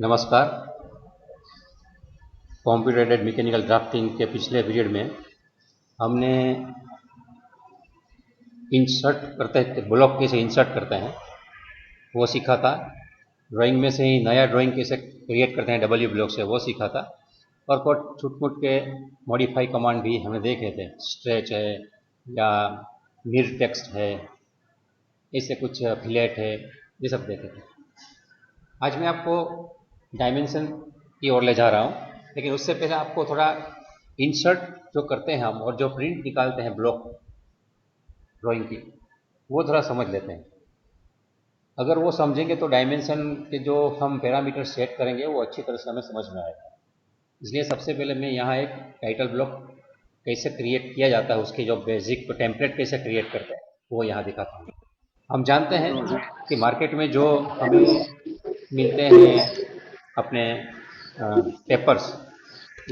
नमस्कार। Computer aided mechanical drafting के पिछले पीरियड में हमने इंसर्ट करते हैं, ब्लॉक कैसे इंसर्ट करते हैं वो सीखा था। ड्राइंग में से ही नया ड्राइंग कैसे क्रिएट करते हैं डब्ल्यू ब्लॉक से वो सीखा था। और कुछ छुटमुट के मॉडिफाई कमांड भी हमें देखे थे। स्ट्रेच है या मिर टेक्स्ट है, ऐसे कुछ फिलेट है, ये सब देखे थे। आज मैं आपको डायमेंशन की ओर ले जा रहा हूँ, लेकिन उससे पहले आपको थोड़ा इंसर्ट जो करते हैं हम और जो प्रिंट निकालते हैं ब्लॉक ड्राइंग की, वो थोड़ा समझ लेते हैं। अगर वो समझेंगे तो डायमेंशन के जो हम पैरामीटर सेट करेंगे वो अच्छी तरह से हमें समझ में आएगा। इसलिए सबसे पहले मैं यहाँ एक टाइटल ब्लॉक कैसे क्रिएट किया जाता है, उसके जो बेसिक टेम्पलेट कैसे क्रिएट करते हैं वो यहाँ दिखाता हूँ। हम जानते हैं कि मार्केट में जो हमें मिलते हैं अपने पेपर्स,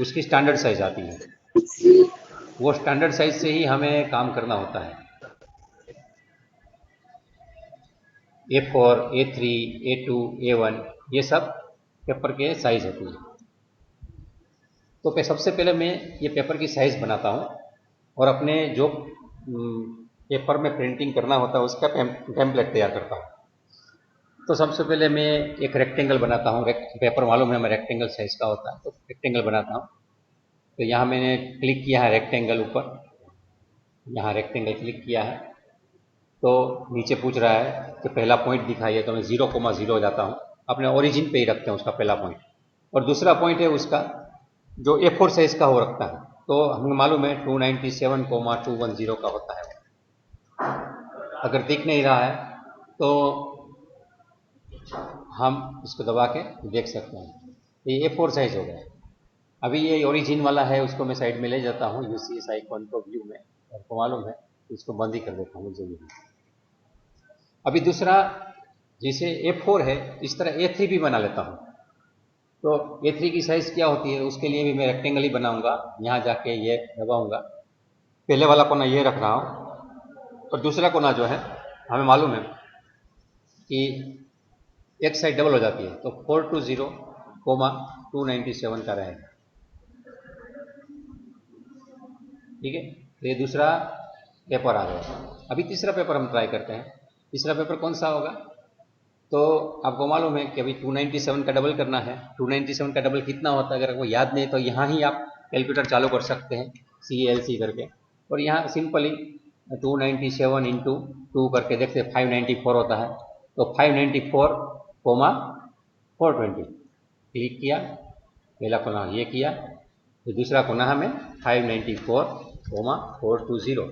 उसकी स्टैंडर्ड साइज आती है। वो स्टैंडर्ड साइज से ही हमें काम करना होता है। A4, A3, A2, A1 ये सब पेपर के साइज होती है। तो सबसे पहले मैं ये पेपर की साइज बनाता हूँ और अपने जो पेपर में प्रिंटिंग करना होता है उसका टेम्पलेट तैयार करता हूँ। तो सबसे पहले मैं एक रेक्टेंगल बनाता हूँ। पेपर मालूम है हमें रेक्टेंगल साइज का होता है, तो रेक्टेंगल बनाता हूँ। तो यहाँ मैंने क्लिक किया है रेक्टेंगल ऊपर, यहाँ रेक्टेंगल क्लिक किया है तो नीचे पूछ रहा है कि पहला पॉइंट दिखाइए, तो मैं 0,0 जाता हूँ। अपने ओरिजिन पे ही रखते हैं उसका पहला पॉइंट, और दूसरा पॉइंट है उसका जो A4 साइज का हो रखता है, तो हमें मालूम है 297,210 का होता है। अगर दिख नहीं रहा है तो हम इसको दबा के देख सकते हैं। ये A4 साइज हो गया। अभी ये ओरिजिन वाला है, उसको मैं साइड में ले जाता हूँ UCS आइकॉन को व्यू में, आपको मालूम है इसको बंद ही कर देता हूँ जरूर। अभी दूसरा जैसे A4 है, इस तरह A3 भी बना लेता हूँ। तो A3 की साइज क्या होती है उसके लिए भी मैं रेक्टेंगल ही बनाऊंगा। यहाँ जाके ये दबाऊंगा, पहले वाला कोना ये रख रहा हूँ और दूसरा कोना जो है हमें मालूम है कि एक साइड डबल हो जाती है, तो 420,297 का रहेगा। ठीक है, तो ये दूसरा पेपर आ गया। अभी तीसरा पेपर हम ट्राई करते हैं। तीसरा पेपर कौन सा होगा? तो आपको मालूम है कि अभी 297 का डबल करना है। 297 का डबल कितना होता है अगर आपको याद नहीं तो यहाँ ही आप कैलकुलेटर चालू कर सकते हैं CLC करके, और यहाँ सिंपली 297 इंटू 2 करके देखते 594 होता है। तो 594,420 क्लिक किया, पहला कोना ये किया, तो दूसरा कोना हमें 594,420,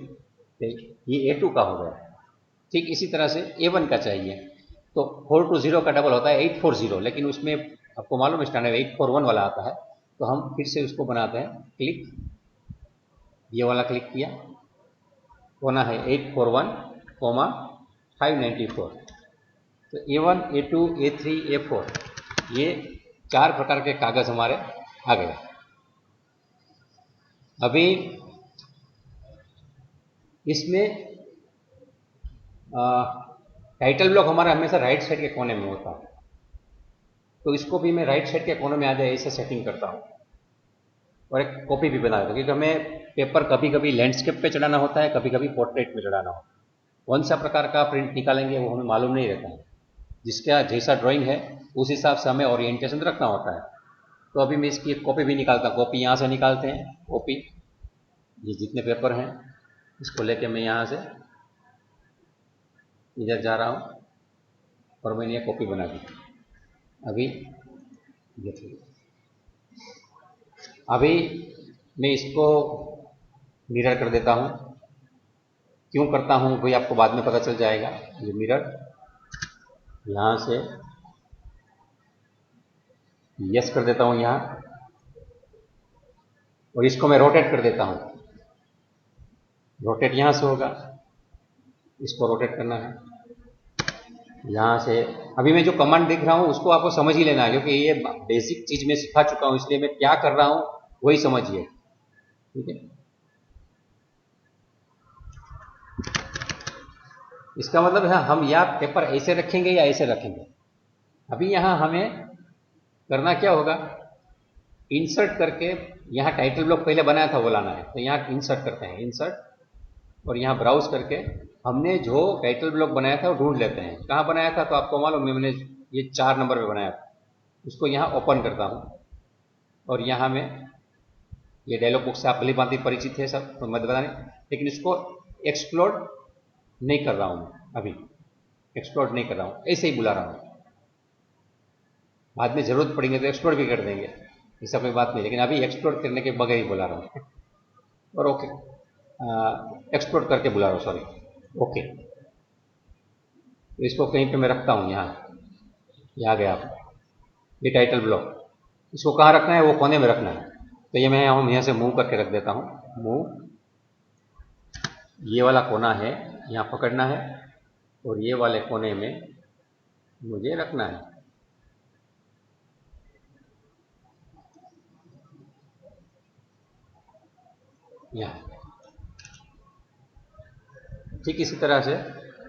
ये A2 का हो गया। ठीक इसी तरह से A1 का चाहिए, तो 420 का डबल होता है 840, लेकिन उसमें आपको मालूम है स्टैंडर्ड 841 वाला आता है। तो हम फिर से उसको बनाते हैं, क्लिक, ये वाला क्लिक किया, होना है 841,594। तो A1, A2, A3, A4 ये 4 प्रकार के कागज हमारे आ गए। अभी इसमें टाइटल ब्लॉक हमारा हमेशा राइट साइड के कोने में होता है, तो इसको भी मैं राइट साइड के कोने में आ जाए ऐसे सेटिंग करता हूँ और एक कॉपी भी बना देता हूँ, क्योंकि हमें पेपर कभी कभी लैंडस्केप पे चढ़ाना होता है, कभी कभी पोर्ट्रेट में चढ़ाना होता है। कौन सा प्रकार का प्रिंट निकालेंगे वो हमें मालूम नहीं रहता है। जिसका जैसा ड्राइंग है उस हिसाब से हमें ओरिएंटेशन रखना होता है। तो अभी मैं इसकी एक कॉपी भी निकालता हूँ। कॉपी यहाँ से निकालते हैं, कॉपी, ये जितने पेपर हैं इसको लेके मैं यहाँ से इधर जा रहा हूँ और मैंने ये कॉपी बना दी। अभी देखिए, अभी मैं इसको मिरर कर देता हूँ। क्यों करता हूँ भाई आपको बाद में पता चल जाएगा। ये मिरर यहाँ से यस कर देता हूँ यहाँ, और इसको मैं रोटेट कर देता हूँ। रोटेट यहाँ से होगा, इसको रोटेट करना है यहाँ से। अभी मैं जो कमांड देख रहा हूँ उसको आपको समझ ही लेना है, क्योंकि ये बेसिक चीज मैं सिखा चुका हूँ, इसलिए मैं क्या कर रहा हूँ वही समझिए। ठीक है, इसका मतलब है हम या पेपर ऐसे रखेंगे या ऐसे रखेंगे। अभी यहाँ हमें करना क्या होगा, इंसर्ट करके यहाँ टाइटल ब्लॉक पहले बनाया था वो लाना है, तो यहाँ इंसर्ट करते हैं, इंसर्ट, और यहाँ ब्राउज करके हमने जो टाइटल ब्लॉक बनाया था वो ढूंढ लेते हैं। कहाँ बनाया था, तो आपको मालूम है मैंने ये 4 नंबर पे बनाया था, उसको यहाँ ओपन करता हूँ और यहाँ मैं ये डायलॉग बॉक्स से आप भली भांति परिचित है सब, तो मत बताने, लेकिन इसको एक्सप्लोर नहीं कर रहा हूँ, अभी एक्सप्लोर नहीं कर रहा हूँ, ऐसे ही बुला रहा हूँ। बाद में जरूरत पड़ेंगे तो एक्सप्लोर भी कर देंगे, ऐसा कोई बात नहीं, लेकिन अभी एक्सप्लोर करने के बगैर ही बुला रहा हूँ। और ओके, एक्सप्लोर करके बुला रहा हूँ, सॉरी, ओके। तो इसको कहीं पे मैं रखता हूँ, यहाँ गया ये टाइटल ब्लॉक, इसको कहाँ रखना है, वो कोने में रखना है। तो ये मैं यहाँ से मूव करके रख देता हूँ, मूव, ये वाला कोना है यहाँ पकड़ना है और ये वाले कोने में मुझे रखना है। यहाँ ठीक इसी तरह से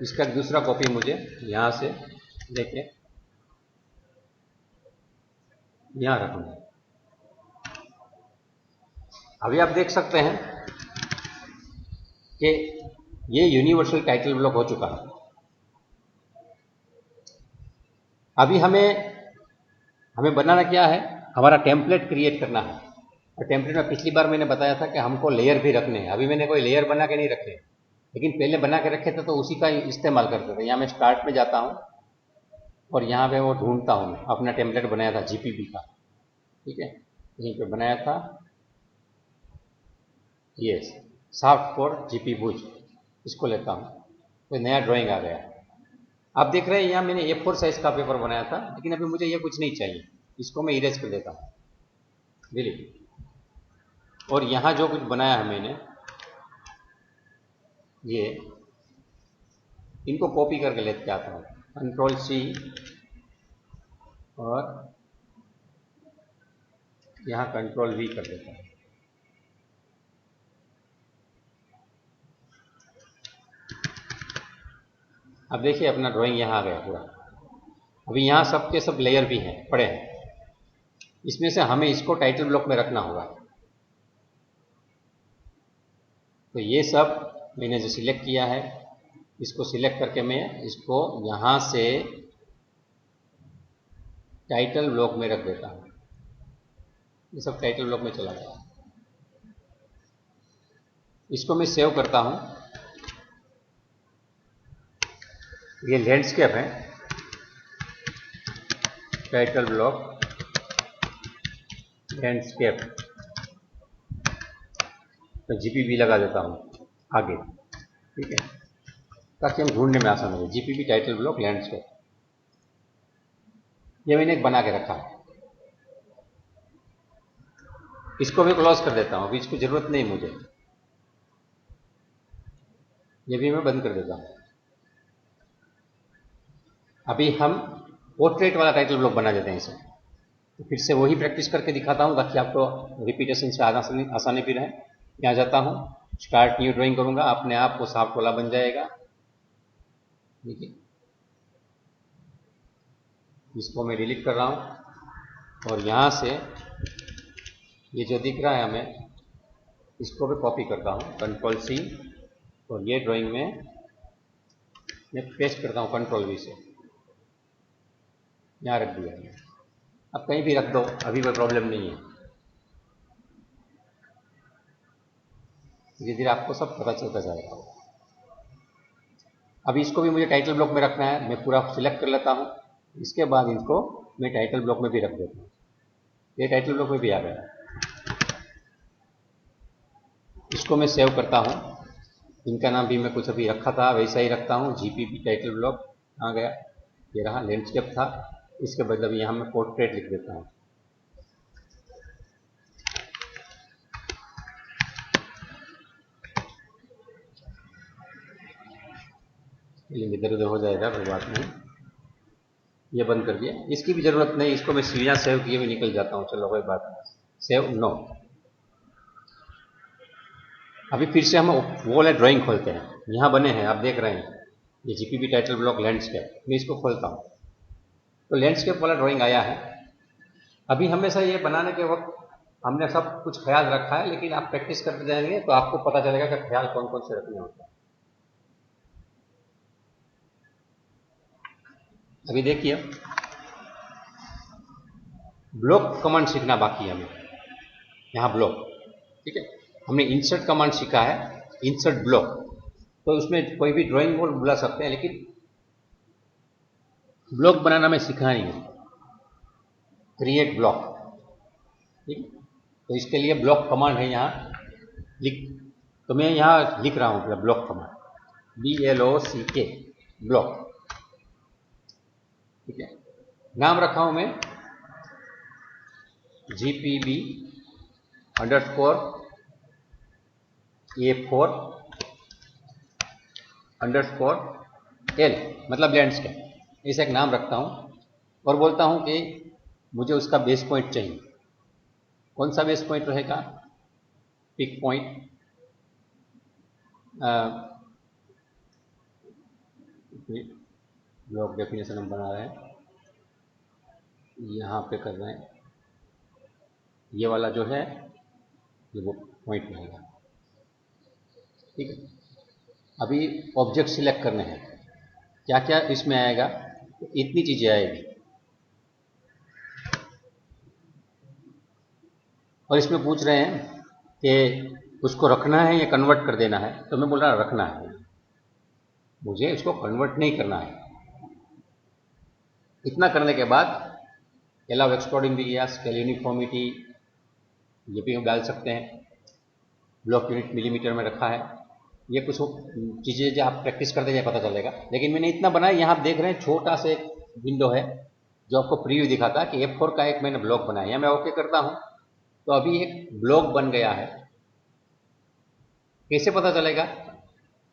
इसका दूसरा कॉपी मुझे यहाँ से लेके यहाँ रखना है। अभी आप देख सकते हैं कि ये यूनिवर्सल टाइटल ब्लॉक हो चुका है। अभी हमें बनाना क्या है, हमारा टेम्पलेट क्रिएट करना है। और टेम्पलेट में पिछली बार मैंने बताया था कि हमको लेयर भी रखने हैं। अभी मैंने कोई लेयर बना के नहीं रखे, लेकिन पहले बना के रखे थे तो उसी का इस्तेमाल करते थे। यहाँ मैं स्टार्ट में जाता हूँ और यहाँ पे वो ढूंढता हूँ, अपना टेम्पलेट बनाया था जीपीबी का, ठीक है, यहीं पे बनाया था, ये सॉफ्ट फॉर जीपी भुज, इसको लेता हूँ तो नया ड्राइंग आ गया। आप देख रहे हैं यहाँ मैंने A4 साइज का पेपर बनाया था, लेकिन अभी मुझे ये कुछ नहीं चाहिए, इसको मैं इरेज कर देता हूँ, डिलीट। और यहाँ जो कुछ बनाया है मैंने, ये इनको कॉपी करके लेते आता हूँ, Ctrl+C, और यहाँ Ctrl+V कर देता हूँ। अब देखिए अपना ड्राइंग यहाँ आ गया पूरा। अभी यहाँ सब के सब लेयर भी हैं, पड़े हैं, इसमें से हमें इसको टाइटल ब्लॉक में रखना होगा। तो ये सब मैंने जो सिलेक्ट किया है, इसको सिलेक्ट करके मैं इसको यहाँ से टाइटल ब्लॉक में रख देता हूँ। ये सब टाइटल ब्लॉक में चला गया। इसको मैं सेव करता हूँ। ये लैंडस्केप है, टाइटल ब्लॉक लैंडस्केप, तो जीपीबी लगा देता हूँ आगे, ठीक है, ताकि हम ढूंढने में आसान हो। जीपीबी टाइटल ब्लॉक लैंडस्केप, ये मैंने एक बना के रखा है। इसको भी क्लोज कर देता हूँ, अभी इसकी जरूरत नहीं मुझे, ये भी मैं बंद कर देता हूँ। अभी हम पोर्ट्रेट वाला टाइटल ब्लॉक बना देते हैं इसे। तो फिर से वही प्रैक्टिस करके दिखाता हूँ ताकि आपको रिपीटेशन से आसानी भी रहे। यहाँ जाता हूँ, स्टार्ट न्यू ड्राइंग करूँगा, अपने आप वो सॉफ्ट वाला बन जाएगा, ठीक है। इसको मैं डिलीट कर रहा हूँ और यहाँ से ये जो दिख रहा है हमें, इसको भी कॉपी करता हूँ, Ctrl+C, और ये ड्राइंग में मैं पेस्ट करता हूँ Ctrl+V से, यहाँ रख दिया। अब कहीं भी रख दो, अभी कोई प्रॉब्लम नहीं है, धीरे धीरे आपको सब पता चलता जाएगा। अभी इसको भी मुझे टाइटल ब्लॉक में रखना है, मैं पूरा सिलेक्ट कर लेता हूँ, इसके बाद इनको मैं टाइटल ब्लॉक में भी रख देता हूँ। ये टाइटल ब्लॉक में भी आ गया। इसको मैं सेव करता हूँ, इनका नाम भी मैं कुछ अभी रखा था वैसा ही रखता हूँ, जीपीबी टाइटल ब्लॉक आ गया। ये रहा, लैंडस्केप था, इसके बदले यहाँ मैं पोर्ट्रेट लिख देता हूँ। इधर उधर हो जाएगा, कोई बात नहीं। ये बंद कर दिया, इसकी भी जरूरत नहीं, इसको मैं सीधा सेव किए भी निकल जाता हूँ, चलो कोई बात नहीं, सेव नो। अभी फिर से हम वो वाला ड्राइंग खोलते हैं, यहाँ बने हैं, आप देख रहे हैं, ये जीपीबी टाइटल ब्लॉक लैंडस्केप, मैं इसको खोलता हूँ तो लैंडस्केप वाला ड्राइंग आया है। अभी हमेशा ये बनाने के वक्त हमने सब कुछ ख्याल रखा है, लेकिन आप प्रैक्टिस करते जाएंगे तो आपको पता चलेगा कि ख्याल कौन कौन से रखने होते हैं। अभी देखिए, ब्लॉक कमांड सीखना बाकी है हमें। यहाँ ब्लॉक, ठीक है, हमने इंसर्ट कमांड सीखा है, इंसर्ट ब्लॉक, तो उसमें कोई भी ड्राइंग बोर्ड बुला सकते हैं, लेकिन ब्लॉक बनाना मैं सीखा नहीं है। क्रिएट ब्लॉक, ठीक, तो इसके लिए ब्लॉक कमांड है यहाँ लिख, तो मैं यहाँ लिख रहा हूँ ब्लॉक कमांड, BLOCK ब्लॉक, ठीक है। नाम रखा हूं मैं GPB _ A4 _ L, मतलब लैंडस्केप, ऐसा एक नाम रखता हूं और बोलता हूं कि मुझे उसका बेस पॉइंट चाहिए। कौन सा बेस पॉइंट रहेगा? पिक पॉइंट, ब्लॉक डेफिनेशन हम बना रहे हैं, यहाँ पे कर रहे हैं, ये वाला जो है ये वो पॉइंट रहेगा, ठीक है। अभी ऑब्जेक्ट सिलेक्ट करने हैं, क्या क्या इसमें आएगा, तो इतनी चीजें आएगी, और इसमें पूछ रहे हैं कि उसको रखना है या कन्वर्ट कर देना है, तो मैं बोल रहा रखना है, मुझे इसको कन्वर्ट नहीं करना है। इतना करने के बाद अलाउ एक्सप्लोडिंग दिया, स्केल यूनिफॉर्मिटी ये भी हम डाल सकते हैं, ब्लॉक यूनिट मिलीमीटर में रखा है, ये कुछ चीज़ें जो आप प्रैक्टिस करते जाए पता चलेगा। लेकिन मैंने इतना बनाया, यहाँ आप देख रहे हैं छोटा सा एक विंडो है जो आपको प्रीव्यू दिखाता है कि F4 का एक मैंने ब्लॉक बनाया, मैं ओके करता हूँ तो अभी एक ब्लॉक बन गया है। कैसे पता चलेगा?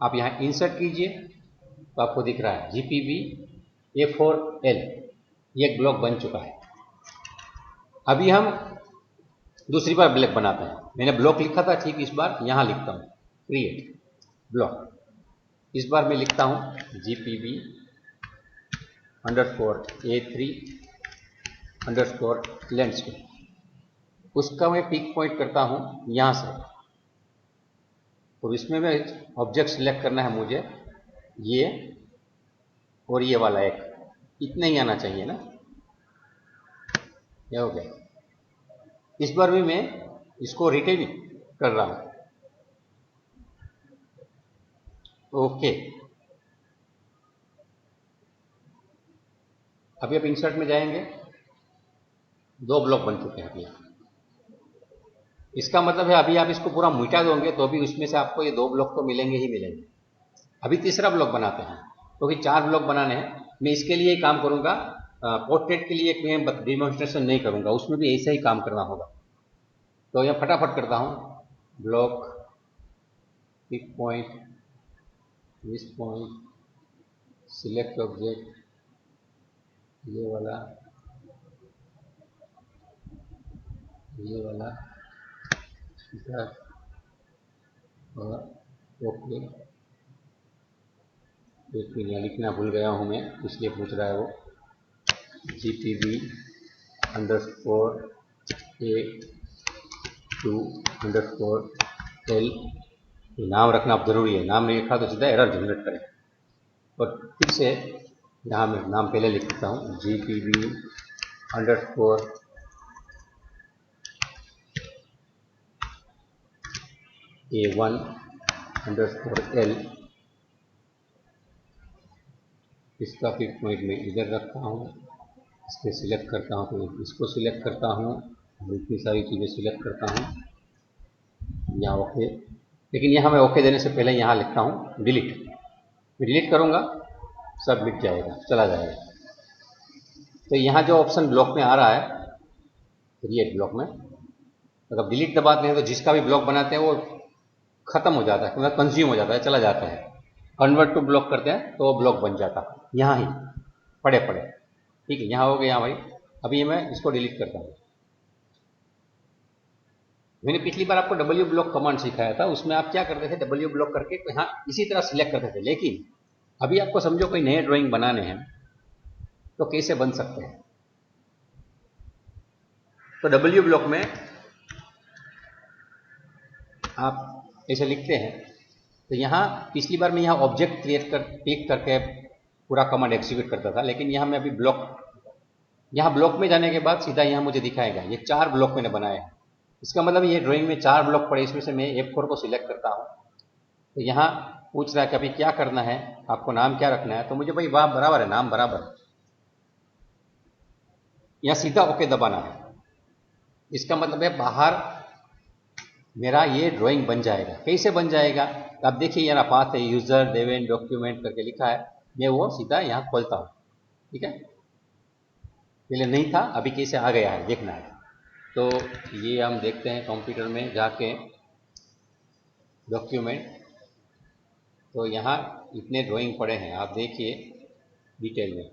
आप यहाँ इंसर्ट कीजिए तो आपको दिख रहा है GPB A4L, ये एक ब्लॉक बन चुका है। अभी हम दूसरी बार ब्लॉक बनाते हैं, मैंने ब्लॉक लिखा था, ठीक इस बार यहाँ लिखता हूँ क्रिएट ब्लॉक, इस बार मैं लिखता हूँ GPB _ A3 _ लैंडस्केप, उसका मैं पिक पॉइंट करता हूँ यहाँ से, तो इसमें मैं ऑब्जेक्ट सिलेक्ट करना है मुझे, ये और ये वाला एक, इतना ही आना चाहिए ना, क्या हो गया। इस बार भी मैं इसको रिटेन कर रहा हूँ, ओके। अभी आप इंसर्ट में जाएंगे, दो ब्लॉक बन चुके हैं अभी। इसका मतलब है अभी आप इसको पूरा मिटा दोगे तो भी उसमें से आपको ये दो ब्लॉक तो मिलेंगे ही मिलेंगे। अभी तीसरा ब्लॉक बनाते हैं, क्योंकि तो 4 ब्लॉक बनाने हैं। मैं इसके लिए काम करूंगा, पोर्ट्रेट के लिए मैं डिमॉन्स्ट्रेशन नहीं करूंगा, उसमें भी ऐसा ही काम करना होगा। तो यह फटाफट करता हूँ, block, pick point, this point, select object, ये वाला, ये वाला, इधर, और ओके। एक मिनट यहाँ लिखना भूल गया हूँ मैं, इसलिए पूछ रहा है वो, GPB _ A2 _ L, नाम रखना आप जरूरी है, नाम नहीं लिखा तो सीधा एरर जनरेट करें। और फिर से यहाँ मैं नाम पहले लिख देता हूँ, GPB _ A1 _ L, इसका पिक पॉइंट में इधर रखता हूँ, इसको सिलेक्ट करता हूँ, तो इसको सिलेक्ट करता हूँ, इतनी सारी चीज़ें सिलेक्ट करता हूँ, यहाँ ओके। लेकिन यहाँ मैं ओके देने से पहले यहाँ लिखता हूँ डिलीट, डिलीट करूँगा सब मिट जाएगा, चला जाएगा। तो यहाँ जो ऑप्शन ब्लॉक में आ रहा है क्रिएट ब्लॉक में, अगर डिलीट दबाते हैं तो जिसका भी ब्लॉक बनाते हैं वो खत्म हो जाता है, मतलब कंज्यूम हो जाता है, चला जाता है। कन्वर्ट टू ब्लॉक करते हैं तो वो ब्लॉक बन जाता है यहाँ ही पड़े पड़े, ठीक है। यहाँ हो गया भाई। अभी मैं इसको डिलीट करता हूँ। मैंने पिछली बार आपको W ब्लॉक कमांड सिखाया था, उसमें आप क्या करते थे, W ब्लॉक करके यहाँ इसी तरह सिलेक्ट करते थे। लेकिन अभी आपको समझो कोई नए ड्राइंग बनाने हैं तो कैसे बन सकते हैं। तो डब्ल्यू ब्लॉक में आप ऐसे लिखते हैं। तो यहाँ पिछली बार मैं यहाँ ऑब्जेक्ट क्लिक करके पूरा कमांड एग्जीक्यूट करता था, लेकिन यहाँ मैं अभी यहाँ ब्लॉक में जाने के बाद सीधा यहाँ मुझे दिखाएगा ये 4 ब्लॉक मैंने बनाए हैं। इसका मतलब ये ड्राइंग में 4 ब्लॉक पड़े, इसमें से मैं F4 को सिलेक्ट करता हूँ। तो यहाँ पूछ रहा है कि अभी क्या करना है, आपको नाम क्या रखना है। तो मुझे भाई वाह बराबर है, नाम बराबर है, यहाँ सीधा ओके दबाना है। इसका मतलब है बाहर मेरा ये ड्राइंग बन जाएगा। कैसे बन जाएगा आप देखिए, यहाँ पाथ है, यूजर देवेन डॉक्यूमेंट करके लिखा है, मैं वो सीधा यहाँ खोलता हूँ। ठीक है, पहले नहीं था, अभी कैसे आ गया है देखना है। तो ये हम देखते हैं कंप्यूटर में जाके डॉक्यूमेंट, तो यहाँ इतने ड्राइंग पड़े हैं, आप देखिए डिटेल में।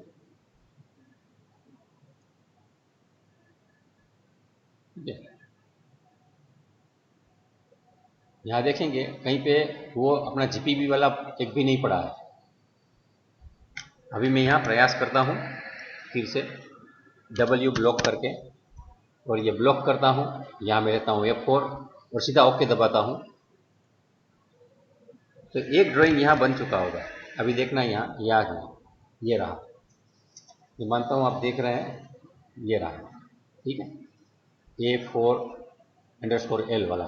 यहाँ देखेंगे कहीं पे वो अपना जीपीबी वाला एक भी नहीं पड़ा है। अभी मैं यहाँ प्रयास करता हूँ फिर से डब्ल्यू ब्लॉक करके, और ये ब्लॉक करता हूँ, यहाँ मैं लेता हूँ F4 और सीधा ओके दबाता हूँ। तो एक ड्राइंग यहाँ बन चुका होगा, अभी देखना यहाँ ये आ गया, ये रहा, ये मानता हूँ आप देख रहे हैं, ये रहा। ठीक है, A4_L वाला।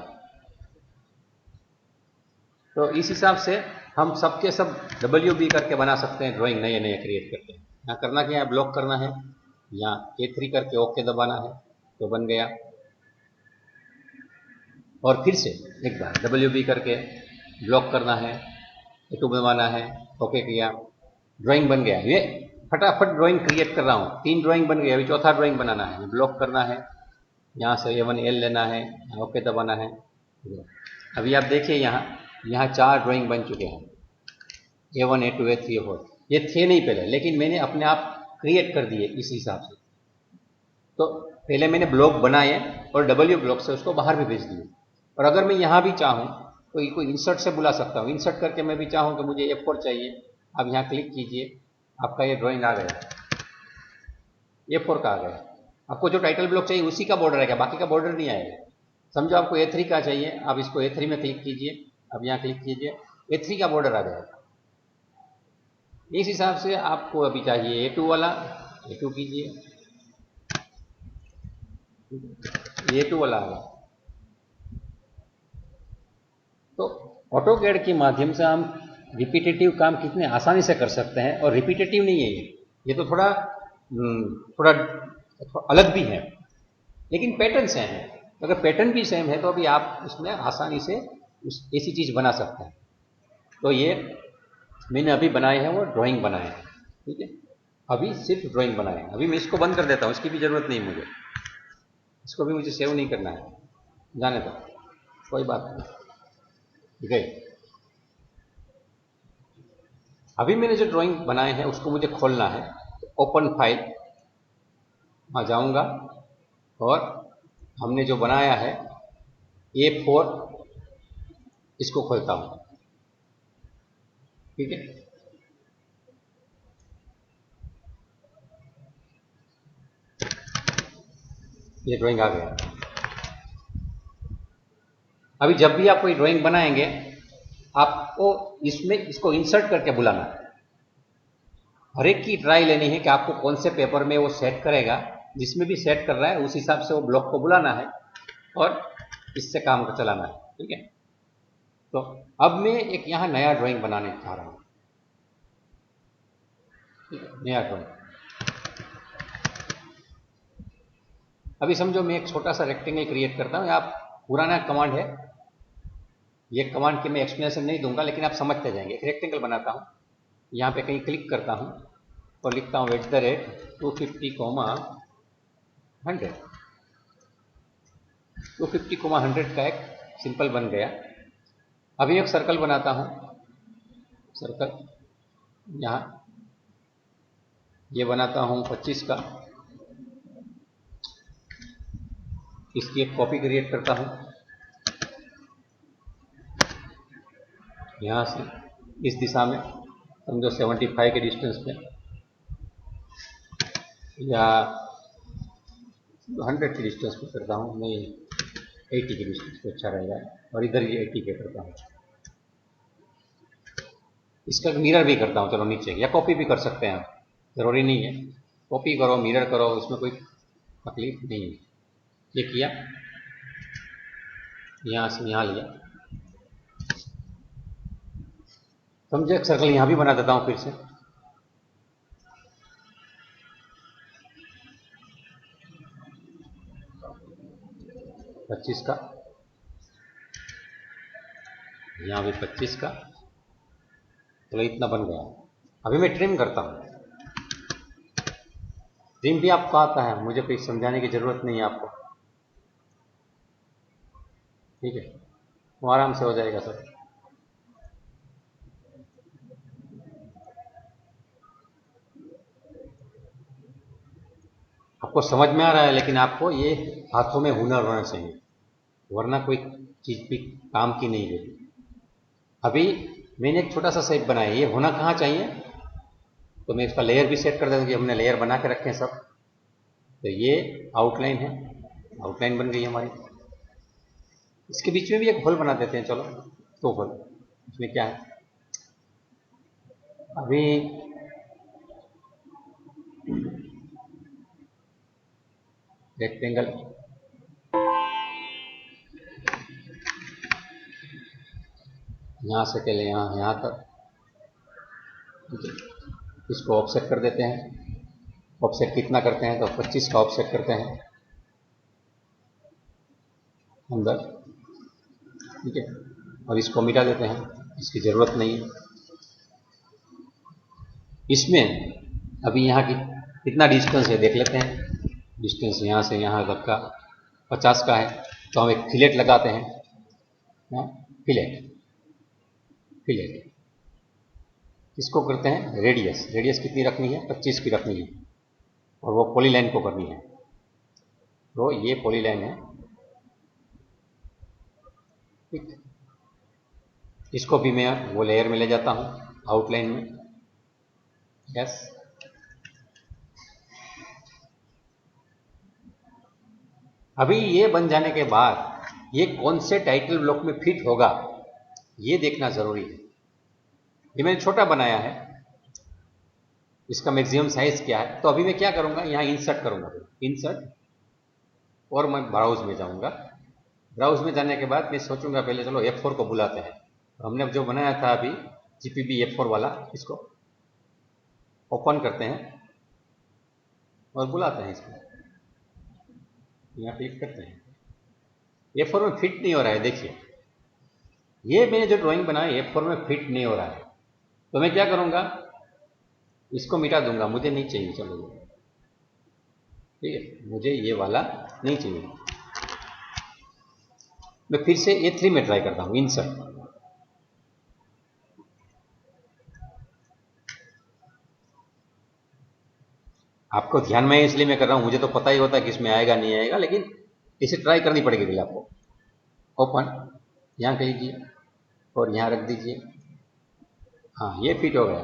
तो इस हिसाब से हम सबके सब WB करके बना सकते हैं ड्राइंग, नए नए क्रिएट करके। यहाँ करना क्या है, ब्लॉक करना है, यहाँ A3 करके ओके दबाना है, तो बन गया। और फिर से एक बार WB करके ब्लॉक करना है, A2 दबाना है, ओके किया, ड्राइंग बन गया। ये फटाफट ड्राइंग क्रिएट कर रहा हूँ, 3 ड्राइंग बन गई, अभी चौथा ड्राइंग बनाना है, ब्लॉक करना है, यहाँ से A1L लेना है, ओके दबाना है। अभी आप देखिए यहाँ 4 ड्राइंग बन चुके हैं, A1 A2 A3 A4। ये थे नहीं पहले, लेकिन मैंने अपने आप क्रिएट कर दिए इस हिसाब से। तो पहले मैंने ब्लॉक बनाए और W ब्लॉक से उसको बाहर भी भेज दिए। और अगर मैं यहाँ भी चाहूँ तो इसको इंसर्ट से बुला सकता हूँ, इंसर्ट करके मैं भी चाहूँ कि मुझे F4 चाहिए, अब यहाँ क्लिक कीजिए, आपका ये ड्राइंग आ गया, A4 का आ गया। आपको जो टाइटल ब्लॉक चाहिए उसी का बॉर्डर आएगा, बाकी का बॉर्डर नहीं आएगा। समझो आपको A3 का चाहिए, आप इसको A3 में क्लिक कीजिए, अब यहाँ क्लिक कीजिए, A3 का बॉर्डर आ जाएगा। इस हिसाब से आपको अभी चाहिए A2 वाला, A2 कीजिए, A2 वाला आ गया। तो ऑटोकैड के माध्यम से हम रिपीटेटिव काम कितने आसानी से कर सकते हैं। और रिपीटेटिव नहीं है ये तो थोड़ा अलग भी है, लेकिन पैटर्न सेम है। अगर पैटर्न भी सेम है तो अभी आप उसमें आसानी से ऐसी चीज़ बना सकते हैं। तो ये मैंने अभी बनाए हैं, वो ड्राइंग बनाए हैं। ठीक है, अभी सिर्फ ड्राइंग बनाए हैं। अभी मैं इसको बंद कर देता हूँ, इसकी भी ज़रूरत नहीं मुझे, इसको भी मुझे सेव नहीं करना है, जाने दो, कोई बात नहीं। ठीक है, अभी मैंने जो ड्राइंग बनाए हैं उसको मुझे खोलना है। ओपन फाइल, वहाँ जाऊँगा और हमने जो बनाया है A4, इसको खोलता हूँ। ठीक है, ये ड्राइंग आ गया। अभी जब भी आप कोई ड्राइंग बनाएंगे आपको इसमें इसको इंसर्ट करके बुलाना है। हर एक की ट्राई लेनी है कि आपको कौन से पेपर में वो सेट करेगा, जिसमें भी सेट कर रहा है उस हिसाब से वो ब्लॉक को बुलाना है और इससे काम को चलाना है। ठीक है, तो अब मैं एक यहाँ नया ड्राइंग बनाने जा रहा हूँ। नया ड्राइंग, अभी समझो मैं एक छोटा सा रेक्टेंगल क्रिएट करता हूँ। आप पुराना कमांड है, ये कमांड की मैं एक्सप्लेनेशन नहीं दूंगा, लेकिन आप समझते जाएंगे। एक रेक्टेंगल बनाता हूँ, यहाँ पे कहीं क्लिक करता हूँ और लिखता हूँ @ 250, 100 250, 100 का एक सिंपल बन गया। अभी एक सर्कल बनाता हूँ, सर्कल यहाँ ये बनाता हूँ 25 का, इसकी एक कॉपी क्रिएट करता हूँ, यहाँ से इस दिशा में समझो 75 के डिस्टेंस पे, या 100 की डिस्टेंस पे करता हूँ मैं, 80 की डिस्टेंस पे अच्छा रहेगा, और इधर ये 80 पे करता हूँ। इसका मिरर भी करता हूँ, चलो नीचे, या कॉपी भी कर सकते हैं आप, ज़रूरी नहीं है, कॉपी करो मिरर करो, उसमें कोई तकलीफ नहीं है। ये किया, यहाँ से यहाँ लिया, समझे, एक सर्कल यहाँ भी बना देता हूँ फिर से। पच्चीस का, यहाँ भी 25 का, चलो इतना बन गया। अभी मैं ट्रिम करता हूँ। ट्रिम भी आपको आता है, मुझे कोई समझाने की ज़रूरत नहीं है आपको, ठीक है, वो आराम से हो जाएगा सर। आपको समझ में आ रहा है, लेकिन आपको ये हाथों में हुनर होना चाहिए, वरना कोई चीज़ भी काम की नहीं होगी। अभी मैंने एक छोटा सा शेप बनाया, ये होना कहाँ चाहिए, तो मैं इसका लेयर भी सेट कर देता हूँ कि हमने लेयर बना के रखे हैं सब। तो ये आउटलाइन है, आउटलाइन बन गई हमारी। इसके बीच में भी एक होल बना देते हैं, चलो तो होल, इसमें क्या है, अभी रेक्टेंगल, यहाँ से पहले यहाँ यहाँ तक, ठीक है, इसको ऑफसेट कर देते हैं। ऑफसेट कितना करते हैं, तो 25 का ऑफसेट करते हैं अंदर, ठीक है, और इसको मिटा देते हैं, इसकी ज़रूरत नहीं है। इसमें अभी यहाँ की कितना डिस्टेंस है देख लेते हैं। डिस्टेंस यहाँ से यहाँ तक का 50 का है, तो हम एक फिलेट लगाते हैं, फिलेट, फिलेट इसको करते हैं रेडियस, रेडियस कितनी रखनी है, 25 की रखनी है, और वो पॉलीलाइन को करनी है। तो ये पॉलीलाइन है, ठीक, इसको भी मैं वो लेयर में ले जाता हूँ, आउटलाइन में, यस। अभी ये बन जाने के बाद ये कौन से टाइटल ब्लॉक में फिट होगा ये देखना जरूरी है। ये मैंने छोटा बनाया है, इसका मैक्सिमम साइज क्या है, तो अभी मैं क्या करूंगा, यहाँ इंसर्ट करूंगा, इंसर्ट, और मैं ब्राउज में जाऊंगा। ब्राउज में जाने के बाद मैं सोचूंगा पहले चलो F4 को बुलाते हैं, तो हमने जो बनाया था अभी GPB F4 वाला, इसको ओपन करते हैं और बुलाते हैं इसको, यहाँ क्लिक करते हैं। F4 में फिट नहीं हो रहा है, देखिए ये मैंने जो ड्राइंग बनाई F4 में फिट नहीं हो रहा है, तो मैं क्या करूंगा, इसको मिटा दूंगा, मुझे नहीं चाहिए, चलो ठीक है, मुझे ये वाला नहीं चाहिए। मैं फिर से A3 में ट्राई करता हूँ, इंसर्ट, आपको ध्यान में इसलिए मैं कर रहा हूँ, मुझे तो पता ही होता है कि इसमें आएगा नहीं आएगा, लेकिन इसे ट्राई करनी पड़ेगी पहले आपको। ओपन, यहाँ कर लीजिए और यहाँ रख दीजिए, हाँ ये फिट हो गया,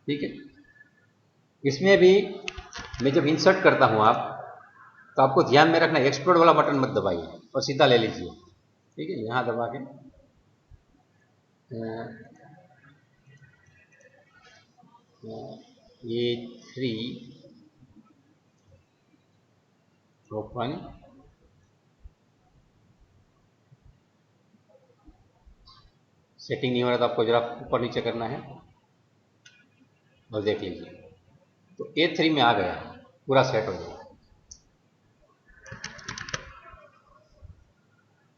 ठीक है। इसमें भी मैं जब इंसर्ट करता हूँ आप, तो आपको ध्यान में रखना, एक्सप्लोड वाला बटन मत दबाइए और सीधा ले लीजिए, ठीक है, यहाँ दबा के A3 ओपन, सेटिंग नहीं हो रहा तो आपको जरा ऊपर नीचे करना है और देख लीजिए, तो A3 में आ गया, पूरा सेट हो गया।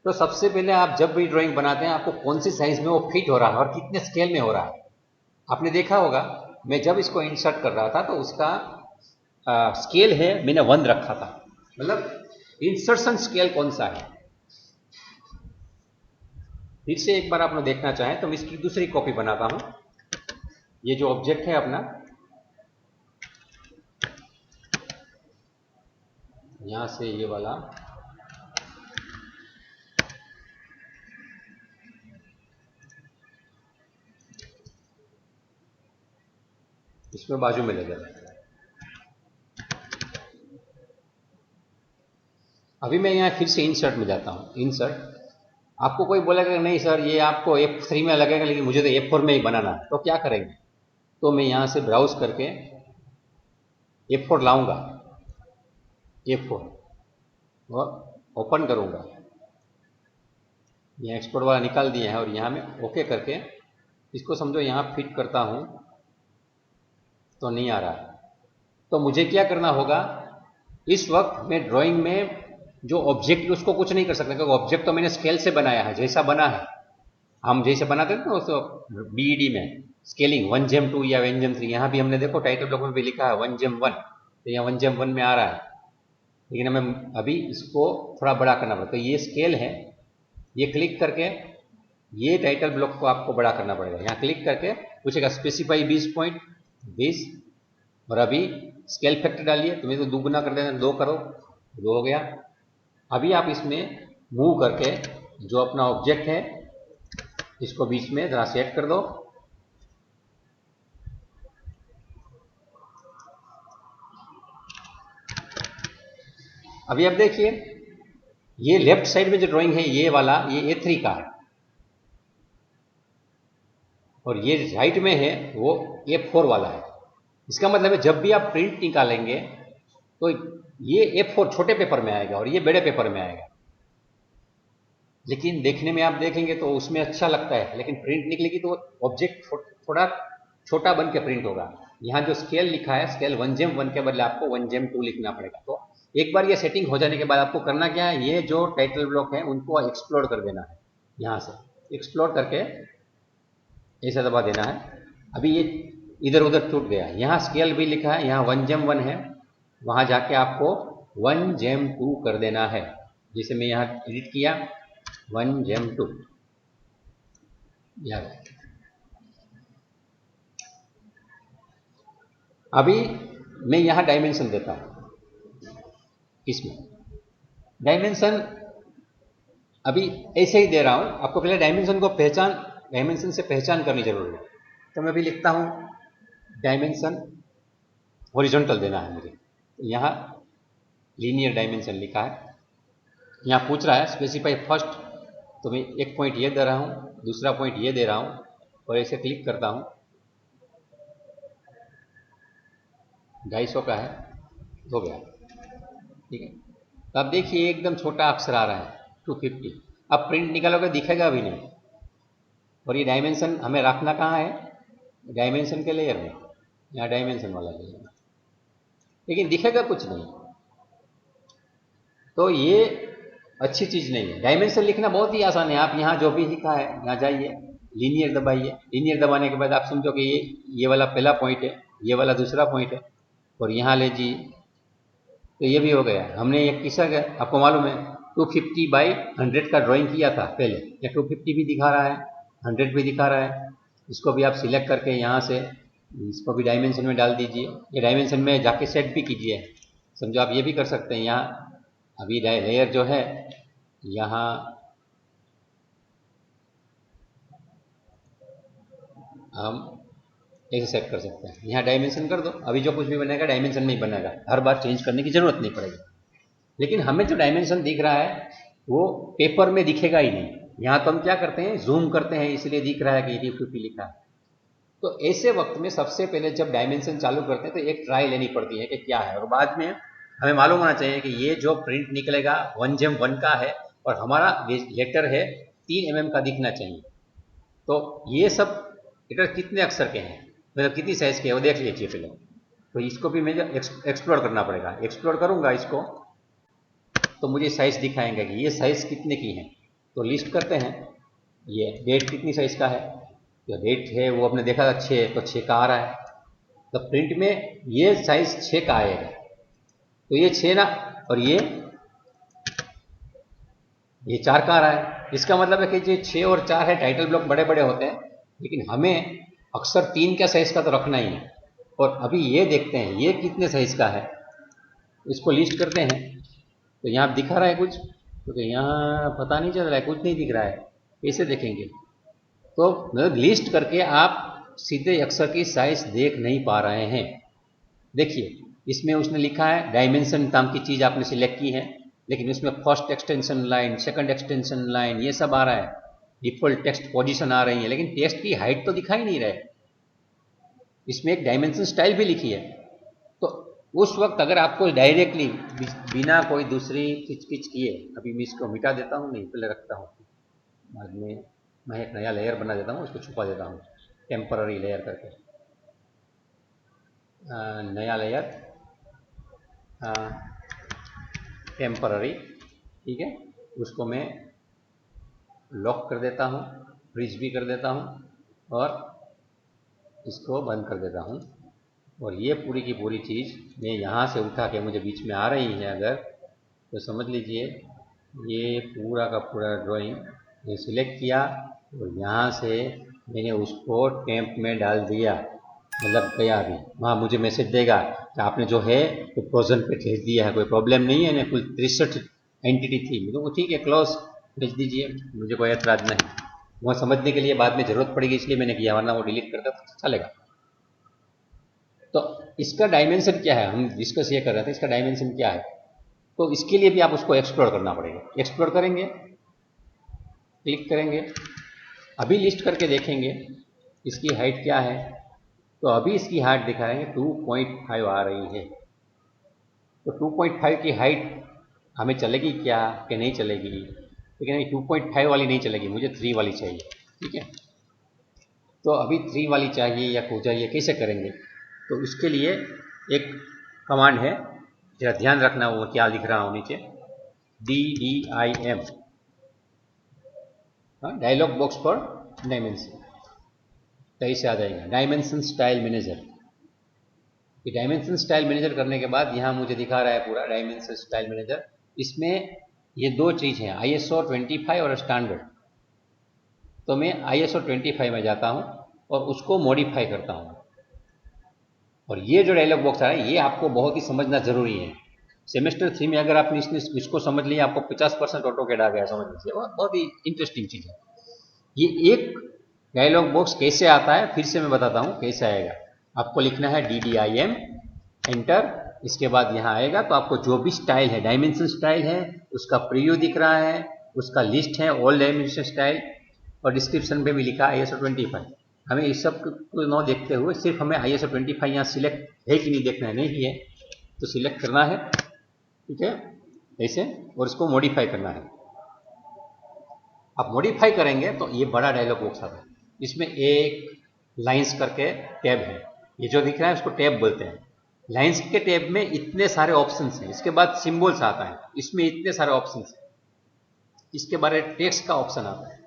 तो सबसे पहले आप जब भी ड्राइंग बनाते हैं, आपको कौन सी साइज में वो फिट हो रहा है और कितने स्केल में हो रहा है, आपने देखा होगा। मैं जब इसको इंसर्ट कर रहा था तो उसका स्केल है, मैंने 1 रखा था, मतलब इंसर्शन स्केल कौन सा है। फिर से एक बार आपने देखना चाहें तो मैं इसकी दूसरी कॉपी बनाता हूं। ये जो ऑब्जेक्ट है अपना, यहां से ये वाला, इसमें बाजू में ले जाता है, अभी मैं यहाँ फिर से इंसर्ट में जाता हूँ। इंसर्ट, आपको कोई बोलेगा नहीं सर ये आपको F3 में लगेगा लेकिन मुझे तो F4 में ही बनाना है, तो क्या करेंगे? तो मैं यहाँ से ब्राउज करके F4 लाऊंगा, F4 और ओपन करूंगा। यहाँ एक्सपोर्ट वाला निकाल दिया है और यहाँ मैं ओके करके इसको समझो यहाँ फिट करता हूँ तो नहीं आ रहा है। तो मुझे क्या करना होगा, इस वक्त मैं ड्राइंग में जो ऑब्जेक्ट उसको कुछ नहीं कर सकता क्योंकि ऑब्जेक्ट तो मैंने स्केल से बनाया है, जैसा बना है हम जैसे बनाते थे ना उस बीईडी में स्केलिंग 1:2 या 1:3, यहाँ भी हमने देखो टाइटल ब्लॉक में भी लिखा है 1:1, तो यहाँ 1:1 में आ रहा है, लेकिन हमें अभी इसको थोड़ा बड़ा करना पड़ेगा। तो ये स्केल है, ये क्लिक करके ये टाइटल ब्लॉक को आपको बड़ा करना पड़ेगा। यहाँ क्लिक करके पूछेगा स्पेसिफाई 20 और अभी स्केल फैक्टर डालिए, तुम्हें तो दुगुना कर देना, 2 करो, 2 हो गया। अभी आप इसमें मूव करके जो अपना ऑब्जेक्ट है इसको बीच में जरा सेट कर दो। अभी आप देखिए ये लेफ्ट साइड में जो ड्राइंग है ये वाला ये A3 का है और ये राइट में है वो A4 वाला है। इसका मतलब है जब भी आप प्रिंट निकालेंगे तो ये A4 छोटे पेपर में आएगा और ये बड़े पेपर में आएगा, लेकिन देखने में आप देखेंगे तो उसमें अच्छा लगता है, लेकिन प्रिंट निकलेगी तो ऑब्जेक्ट थोड़ा छोटा बन के प्रिंट होगा। यहाँ जो स्केल लिखा है स्केल 1:1 के बदले आपको 1:2 लिखना पड़ेगा। तो एक बार ये सेटिंग हो जाने के बाद आपको करना क्या है, ये जो टाइटल ब्लॉक है उनको एक्सप्लोर कर देना है। यहाँ से एक्सप्लोर करके ऐसा दबा देना है। अभी ये इधर उधर टूट गया, यहाँ स्केल भी लिखा है, यहाँ 1:1 है, वहाँ जाके आपको 1:2 कर देना है। जैसे मैं यहाँ एडिट किया 1:2, अभी मैं यहाँ डायमेंशन देता हूँ। इसमें डायमेंशन अभी ऐसे ही दे रहा हूँ, आपको पहले डायमेंशन से पहचान करनी जरूरी है। तो मैं भी लिखता हूँ डायमेंशन हॉरिजॉन्टल देना है मुझे, यहाँ लीनियर डायमेंशन लिखा है। यहाँ पूछ रहा है स्पेसिफाई फर्स्ट, तो मैं एक पॉइंट ये दे रहा हूँ, दूसरा पॉइंट ये दे रहा हूँ और ऐसे क्लिक करता हूँ। 250 का है, हो गया, ठीक है। तो अब देखिए एकदम छोटा अक्षर आ रहा है 250। अब प्रिंट निकालोगे दिखेगा भी नहीं। और ये डायमेंशन हमें रखना कहाँ है, डायमेंशन के लेयर में, यहाँ डायमेंशन वाला लेयर, लेकिन दिखेगा कुछ नहीं। तो ये अच्छी चीज नहीं है। डायमेंशन लिखना बहुत ही आसान है, आप यहाँ जो भी लिखा है यहाँ जाइए, लीनियर दबाइए। लीनियर दबाने के बाद आप समझो कि ये वाला पहला पॉइंट है, ये वाला दूसरा पॉइंट है, और यहाँ ले जी तो ये भी हो गया। हमने एक किस्सा आपको मालूम है 250/100 का ड्राइंग किया था पहले, या 250 भी दिखा रहा है, 100 भी दिखा रहा है। इसको भी आप सिलेक्ट करके यहाँ से इसको भी डायमेंशन में डाल दीजिए, ये डायमेंशन में जाके सेट भी कीजिए। समझो आप ये भी कर सकते हैं। यहाँ अभी लेयर जो है यहाँ हम ऐसे सेट कर सकते हैं, यहाँ डायमेंशन कर दो, अभी जो कुछ भी बनेगा डायमेंशन में ही बनेगा, हर बार चेंज करने की जरूरत नहीं पड़ेगी। लेकिन हमें जो डायमेंशन दिख रहा है वो पेपर में दिखेगा ही नहीं। यहाँ तो हम क्या करते हैं, जूम करते हैं, इसलिए दिख रहा है कि 250 लिखा है। तो ऐसे वक्त में सबसे पहले जब डायमेंशन चालू करते हैं तो एक ट्राई लेनी पड़ती है कि क्या है, और बाद में हमें मालूम होना चाहिए कि ये जो प्रिंट निकलेगा 1:1 का है और हमारा लेटर है 3 mm का दिखना चाहिए। तो ये सब लेटर कितने अक्षर के हैं, मतलब कितनी साइज के हैं वो देख लीजिए पहले। तो इसको भी मुझे एक्सप्लोर करना पड़ेगा। एक्सप्लोर करूंगा इसको तो मुझे साइज दिखाएंगे कि ये साइज कितने की है। तो लिस्ट करते हैं, ये डेट कितनी साइज का है, जो डेट है वो आपने देखा 6, तो 6 का आ रहा है। तो प्रिंट में ये साइज 6 का आएगा, तो ये 6 ना, और ये 4 का आ रहा है। इसका मतलब है कि जो 6 और 4 है, टाइटल ब्लॉक बड़े बड़े होते हैं, लेकिन हमें अक्सर 3 का साइज का तो रखना ही है। और अभी ये देखते हैं ये कितने साइज का है, इसको लिस्ट करते हैं। तो यहाँ दिखा रहा है कुछ, क्योंकि यहाँ पता नहीं चल रहा है, कुछ नहीं दिख रहा है, कैसे देखेंगे। तो मतलब लिस्ट करके आप सीधे अक्षर की साइज देख नहीं पा रहे हैं। देखिए इसमें उसने लिखा है डायमेंशन नाम की चीज आपने सिलेक्ट की है, लेकिन उसमें first extension line, second extension line, ये सब आ रहा है, डिफॉल्ट टेक्स्ट पोजीशन आ रही है, लेकिन टेक्स्ट की हाइट तो दिखाई नहीं रहे। इसमें एक डायमेंशन स्टाइल भी लिखी है। तो उस वक्त अगर आपको डायरेक्टली बिना कोई दूसरी खिचपिच किए, अभी मैं इसको मिटा देता हूँ, नहीं पहले रखता हूँ, बाद में मैं एक नया लेयर बना देता हूँ, उसको छुपा देता हूँ टेम्पररी लेयर करके। नया लेयर टेम्पररी, ठीक है, उसको मैं लॉक कर देता हूँ, फ्रीज भी कर देता हूँ और इसको बंद कर देता हूँ। और ये पूरी की पूरी चीज़ मैं यहाँ से उठा के मुझे बीच में आ रही है अगर, तो समझ लीजिए ये पूरा का पूरा ड्राइंग ये सिलेक्ट किया और यहाँ से मैंने उसको टेम्प में डाल दिया, मतलब गया। अभी वहाँ मुझे मैसेज देगा कि आपने जो है तो प्रोजन पे भेज दिया है, कोई प्रॉब्लम नहीं है ना, कुल 63 एंटिटी थी। तो ठीक है, क्लोज भेज दीजिए, मुझे कोई ऐतराज नहीं। वहाँ समझने के लिए बाद में ज़रूरत पड़ेगी इसलिए मैंने किया, वरना वो डिलीट करता तो चलेगा। तो इसका डायमेंशन क्या है, हम डिस्कस ये कर रहे थे, इसका डायमेंशन क्या है। तो इसके लिए भी आप उसको एक्सप्लोर करना पड़ेगा। एक्सप्लोर करेंगे, क्लिक करेंगे, अभी लिस्ट करके देखेंगे इसकी हाइट क्या है। तो अभी इसकी हाइट दिखाएंगे 2.5 आ रही है। तो 2.5 की हाइट हमें चलेगी क्या कि नहीं चलेगी, लेकिन नहीं 2.5 वाली नहीं चलेगी, मुझे 3 वाली चाहिए, ठीक है। तो अभी 3 वाली चाहिए या को चाहिए, कैसे करेंगे। तो इसके लिए एक कमांड है, जरा ध्यान रखना वो क्या लिख रहा हूँ नीचे, DDIM, डायलॉग बॉक्स पर डायमेंशन, कैसे आ जाएगा डायमेंशन स्टाइल मैनेजर। कि डायमेंशन स्टाइल मैनेजर करने के बाद यहाँ मुझे दिखा रहा है पूरा डायमेंशन स्टाइल मैनेजर। इसमें ये दो चीज़ हैं, ISO 25 और स्टैंडर्ड। तो मैं ISO 25 में जाता हूँ और उसको मॉडिफाई करता हूँ। और ये जो डायलॉग बॉक्स आ रहा है ये आपको बहुत ही समझना जरूरी है। सेमेस्टर 3 में अगर आपने इसको समझ लिया, आपको 50% ऑटो कैड आ गया, समझ लीजिए, बहुत ही इंटरेस्टिंग चीज़ है। ये एक डायलॉग बॉक्स कैसे आता है फिर से मैं बताता हूँ कैसे आएगा। आपको लिखना है DDIM, एंटर, इसके बाद यहाँ आएगा तो आपको जो भी स्टाइल है, डायमेंशन स्टाइल है, उसका प्रीव्यू दिख रहा है, उसका लिस्ट है ऑल डायमेंशन स्टाइल, और डिस्क्रिप्शन पे भी लिखा है ISO 25। हमें इस सब को न देखते हुए सिर्फ हमें ISO 25 यहाँ सिलेक्ट है कि नहीं देखना है, नहीं है तो सिलेक्ट करना है, ठीक है, ऐसे, और इसको मॉडिफाई करना है। आप मॉडिफाई करेंगे तो ये बड़ा डायलॉग बॉक्स आता है। इसमें एक लाइंस करके टैब है, ये जो दिख रहा है उसको टैब बोलते हैं। लाइंस के टैब में इतने सारे ऑप्शंस हैं, इसके बाद सिंबल्स आता है, इसमें इतने सारे ऑप्शंस हैं, इसके बाद टेक्स्ट का ऑप्शन आता है,